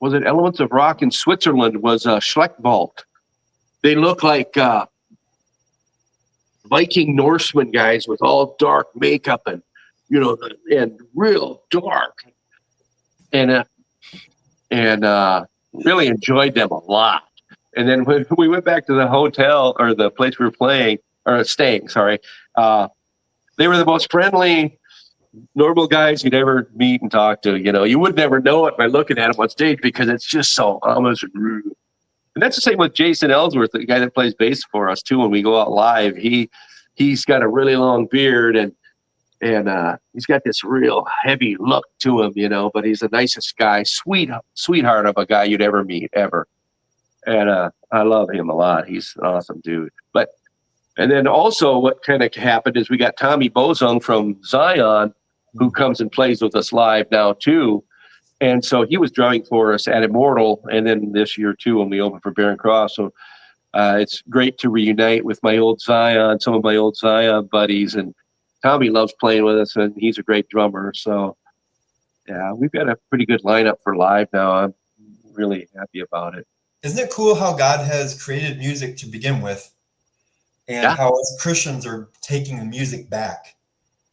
Rock in Switzerland was Schlechtwald. They look like Viking Norseman guys with all dark makeup and and real dark, and really enjoyed them a lot. And then when we went back to the hotel or the place we were playing or staying, they were the most friendly, normal guys you'd ever meet and talk to. You would never know it by looking at them on stage because it's just so ominous and rude. And that's the same with Jason Ellsworth, the guy that plays bass for us too. When we go out live, he's got a really long beard and he's got this real heavy look to him, but he's the nicest guy, sweetheart of a guy you'd ever meet, ever. And I love him a lot. He's an awesome dude. And then also what kind of happened is we got Tommy Bozung from Zion, who comes and plays with us live now too. And so he was drumming for us at Immortal, and then this year too when we opened for Barren Cross. So it's great to reunite with some of my old Zion buddies, and Tommy loves playing with us, and he's a great drummer. So, yeah, we've got a pretty good lineup for live now. I'm really happy about it. Isn't it cool how God has created music to begin with, and Yeah. how us Christians are taking the music back?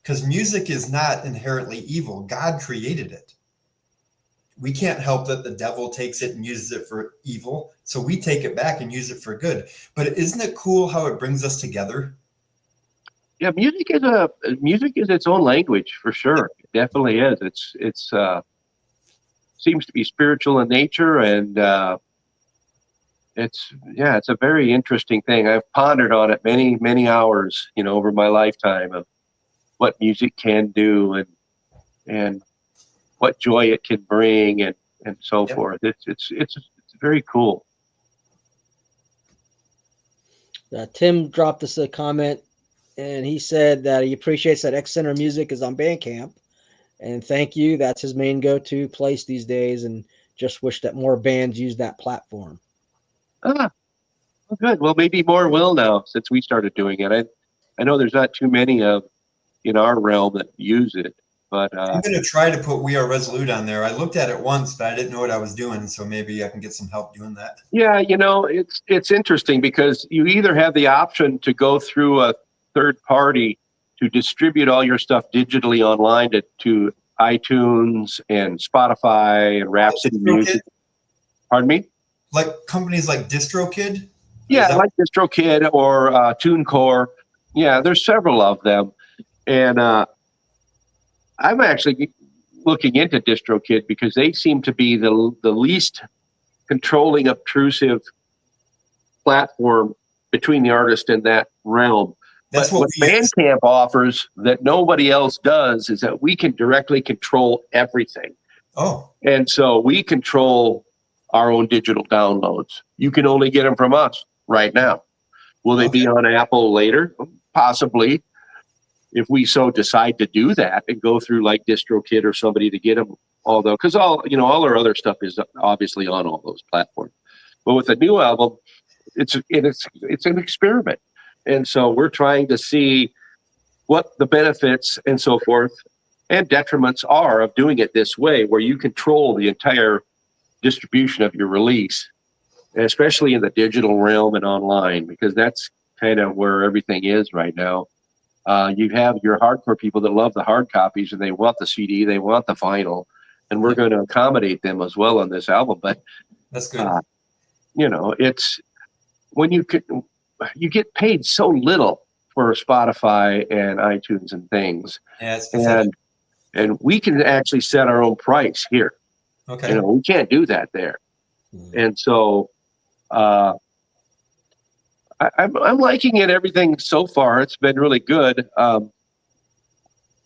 Because music is not inherently evil. God created it. We can't help that the devil takes it and uses it for evil. So we take it back and use it for good. But isn't it cool how it brings us together? Yeah, music is its own language for sure. It definitely is. It's seems to be spiritual in nature, and it's a very interesting thing. I've pondered on it many hours, over my lifetime of what music can do and what joy it can bring and so Yep. forth. It's very cool. Tim dropped us a comment, and he said that he appreciates that X Center music is on Bandcamp, and thank you. That's his main go-to place these days, and just wish that more bands use that platform. Ah, well, good. Well, maybe more will now since we started doing it. I know there's not too many in our realm that use it, but I'm going to try to put We Are Resolute on there. I looked at it once, but I didn't know what I was doing. So maybe I can get some help doing that. yeah, it's interesting because you either have the option to go through a third party to distribute all your stuff digitally online to iTunes and Spotify and Rhapsody Music. Pardon me? Like companies like DistroKid? Yeah, like DistroKid or TuneCore. Yeah, there's several of them. And I'm actually looking into DistroKid because they seem to be the least controlling, obtrusive platform between the artist and that realm. That's but what Bandcamp offers that nobody else does is that we can directly control everything. Oh. And so we control our own digital downloads. You can only get them from us right now. Will they be on Apple later? Possibly. If we so decide to do that and go through like DistroKid or somebody to get them, although because all our other stuff is obviously on all those platforms. But with a new album, it's an experiment. And so we're trying to see what the benefits and so forth and detriments are of doing it this way, where you control the entire distribution of your release, especially in the digital realm and online, because that's kind of where everything is right now. You have your hardcore people that love the hard copies and they want the CD, they want the vinyl, and we're going to accommodate them as well on this album. But that's good. It's when you get paid so little for Spotify and iTunes and things, and we can actually set our own price here. Okay, we can't do that there, and so I'm liking it. Everything so far, it's been really good.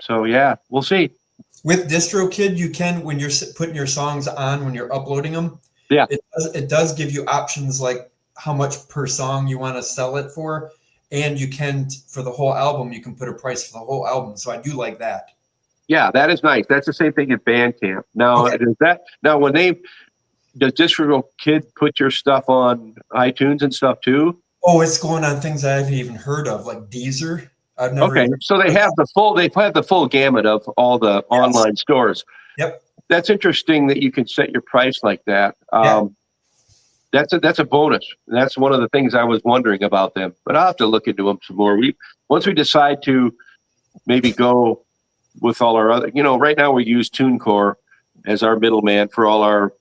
So yeah, we'll see. With DistroKid, you can, when you're putting your songs on, when you're uploading them, yeah, it does give you options like how much per song you want to sell it for, and you can, for the whole album, you can put a price for the whole album. So I do like that. Yeah, that is nice. That's the same thing at Bandcamp. Now, does DistroKid put your stuff on iTunes and stuff too? Oh, it's going on things I haven't even heard of, like Deezer. I've never. So they have the full gamut of all the online stores. Yep. That's interesting that you can set your price like that. That's a bonus. That's one of the things I was wondering about them, but I'll have to look into them some more. Once we decide to maybe go with all our other, right now we use TuneCore as our middleman for all our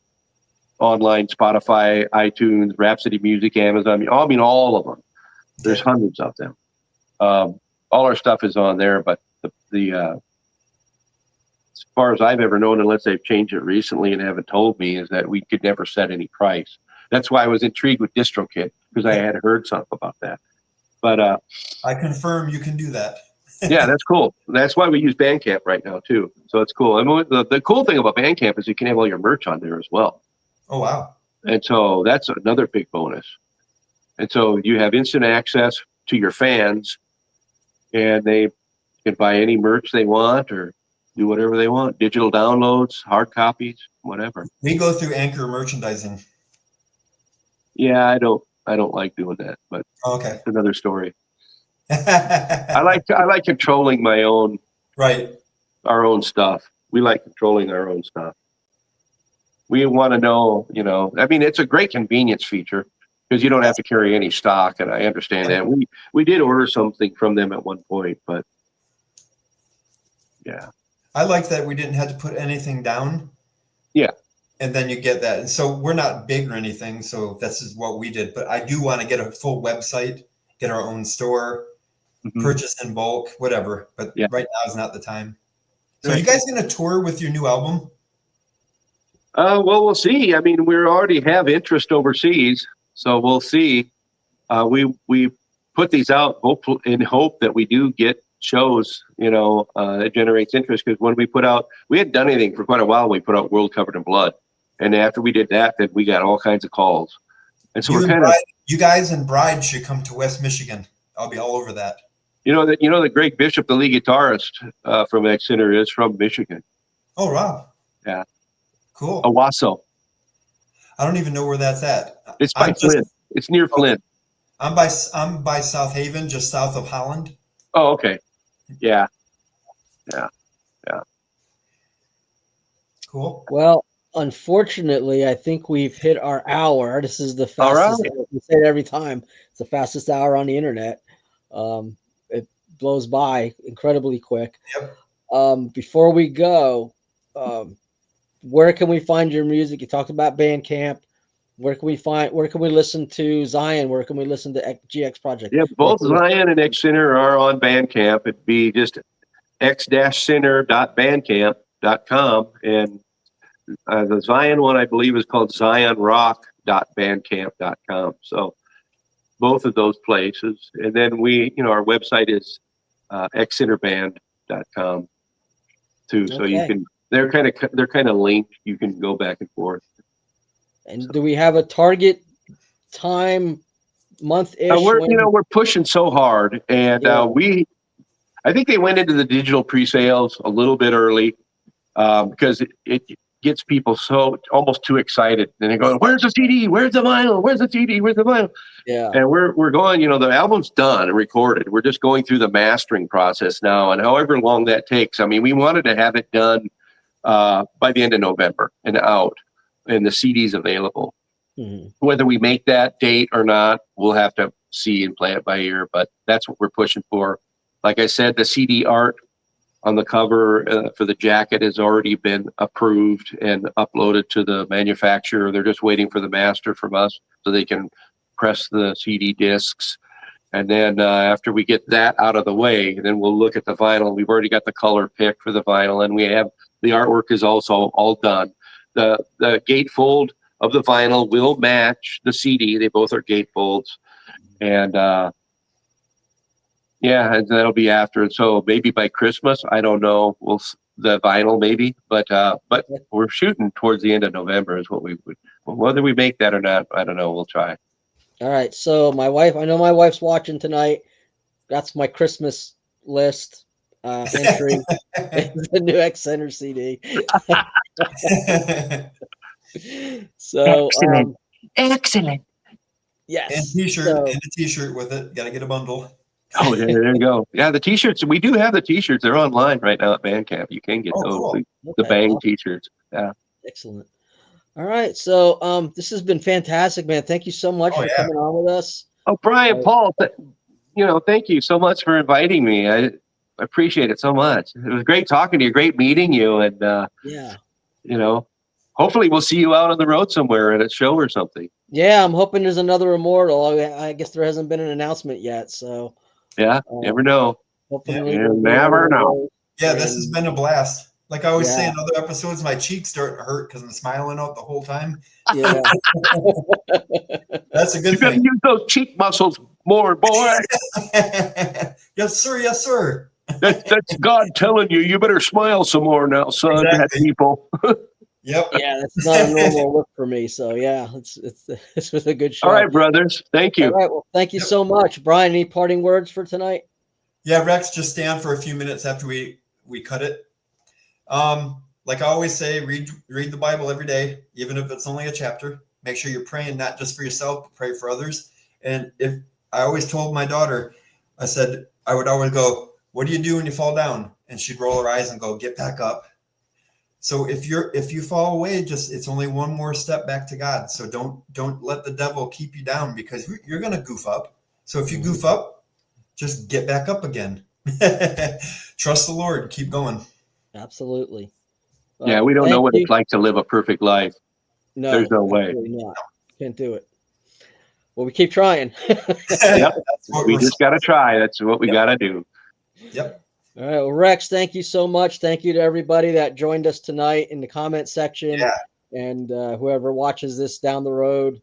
online Spotify, iTunes, Rhapsody Music, Amazon. All of them. There's hundreds of them. All our stuff is on there, but the as far as I've ever known, unless they've changed it recently and haven't told me, is that we could never set any price. That's why I was intrigued with DistroKid, because I had heard something about that. But I confirm you can do that. Yeah, that's cool. That's why we use Bandcamp right now too. So it's cool. The cool thing about Bandcamp is you can have all your merch on there as well. Oh wow! And so that's another big bonus. And so you have instant access to your fans, and they can buy any merch they want or do whatever they want. Digital downloads, hard copies, whatever. We go through Anchor merchandising. Yeah, I don't like doing that, but okay, it's another story. I like controlling my own, our own stuff. We like controlling our own stuff. we want to know, I mean, it's a great convenience feature because you don't have to carry any stock. And I understand that. We did order something from them at one point, but yeah. I like that we didn't have to put anything down. Yeah. And then you get that. And so we're not big or anything. So this is what we did. But I do want to get a full website, get our own store, purchase in bulk, whatever. But right now is not the time. So are you guys going to tour with your new album? Well, we'll see. I mean, we already have interest overseas, so we'll see. We put these out in hope that we do get shows, it generates interest, because when we hadn't done anything for quite a while. We put out World Covered in Blood, and after we did that, then we got all kinds of calls. And so you guys and Bride should come to West Michigan. I'll be all over that. That Greg Bishop, the lead guitarist from Exeter, is from Michigan. Oh, wow. Yeah. Cool. Owasso. I don't even know where that's at. It's by Flint. It's near Flint. I'm by South Haven, just south of Holland. Oh, okay. Yeah. Cool. Well, unfortunately, I think we've hit our hour. This is the fastest. Right. We say it every time. It's the fastest hour on the internet. It blows by incredibly quick. Yep. Before we go, where can we find your music? You talked about Bandcamp. Where can we listen to Zion? Where can we listen to GX Project? Yeah, both Zion and X Center are on Bandcamp. It'd be just x-center.bandcamp.com. And the Zion one, I believe, is called zionrock.bandcamp.com. So both of those places. And then our website is xcenterband.com too. So you can, they're kind of linked. You can go back and forth. And do we have a target time, month-ish? We're pushing so hard, and I think they went into the digital pre-sales a little bit early because it gets people so almost too excited. And they go, "Where's the CD? Where's the vinyl? Where's the CD? Where's the vinyl?" Yeah. And we're going. The album's done and recorded. We're just going through the mastering process now, and however long that takes. I mean, we wanted to have it done by the end of November and out, and the CD's available. Mm-hmm. Whether we make that date or not, we'll have to see and play it by ear, but that's what we're pushing for. Like I said, the CD art on the cover for the jacket has already been approved and uploaded to the manufacturer. They're just waiting for the master from us so they can press the CD discs. And then after we get that out of the way, then we'll look at the vinyl. We've already got the color picked for the vinyl, and we have the artwork is also all done. The gatefold of the vinyl will match the CD. They both are gatefolds. And and that'll be after. And so maybe by Christmas, I don't know, the vinyl maybe, but we're shooting towards the end of November is what we would. Whether we make that or not, I don't know. We'll try. All right. So I know my wife's watching tonight. That's my Christmas list entry. The new X Center CD. So excellent. Yes. And t-shirt and a t-shirt with it. Got to get a bundle. Oh, there you go. Yeah, the t-shirts. We do have the t-shirts. They're online right now at Bandcamp. You can get those. Cool. The Bang t-shirts. Yeah. Excellent. All right. So this has been fantastic, man. Thank you so much for coming on with us. Oh, Brian, Paul, thank you so much for inviting me. I appreciate it so much. It was great talking to you. Great meeting you. And, hopefully we'll see you out on the road somewhere at a show or something. Yeah, I'm hoping there's another Immortal. I guess there hasn't been an announcement yet. So yeah, never know. You never know. Yeah, this has been a blast. Like I always say in other episodes, my cheeks start to hurt because I'm smiling out the whole time. Yeah. That's a good you thing. You use those cheek muscles more, boy. Yes, sir. Yes, sir. That's God telling you, you better smile some more now, son. Exactly. People. Yep. Yeah, that's not a normal look for me. So yeah, this was a good show. All right, brothers. Thank you. All right. Well, thank you so much, Brian. Any parting words for tonight? Yeah, Rex, just stand for a few minutes after we cut it. Like I always say, read the Bible every day, even if it's only a chapter. Make sure you're praying not just for yourself, but pray for others. And if I always told my daughter, I said I would always go, "What do you do when you fall down?" And she'd roll her eyes and go, "Get back up." So if you fall away, just it's only one more step back to God. So don't let the devil keep you down, because you're gonna goof up. So if you goof up, just get back up again. Trust the Lord. Keep going. Absolutely. Yeah, we don't know thank what you. it's like to live a perfect life. No, There's no way. absolutely not. Can't do it. Well, we keep trying. Yep. That's what We we're just got to try. That's what we got to do. Yep. All right. Well, Rex, thank you so much. Thank you to everybody that joined us tonight in the comment section. Yeah. And whoever watches this down the road,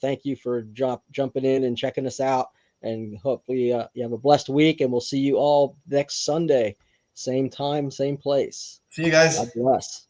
thank you for jumping in and checking us out. And hopefully you have a blessed week. And we'll see you all next Sunday. Same time, same place. See you guys. God bless.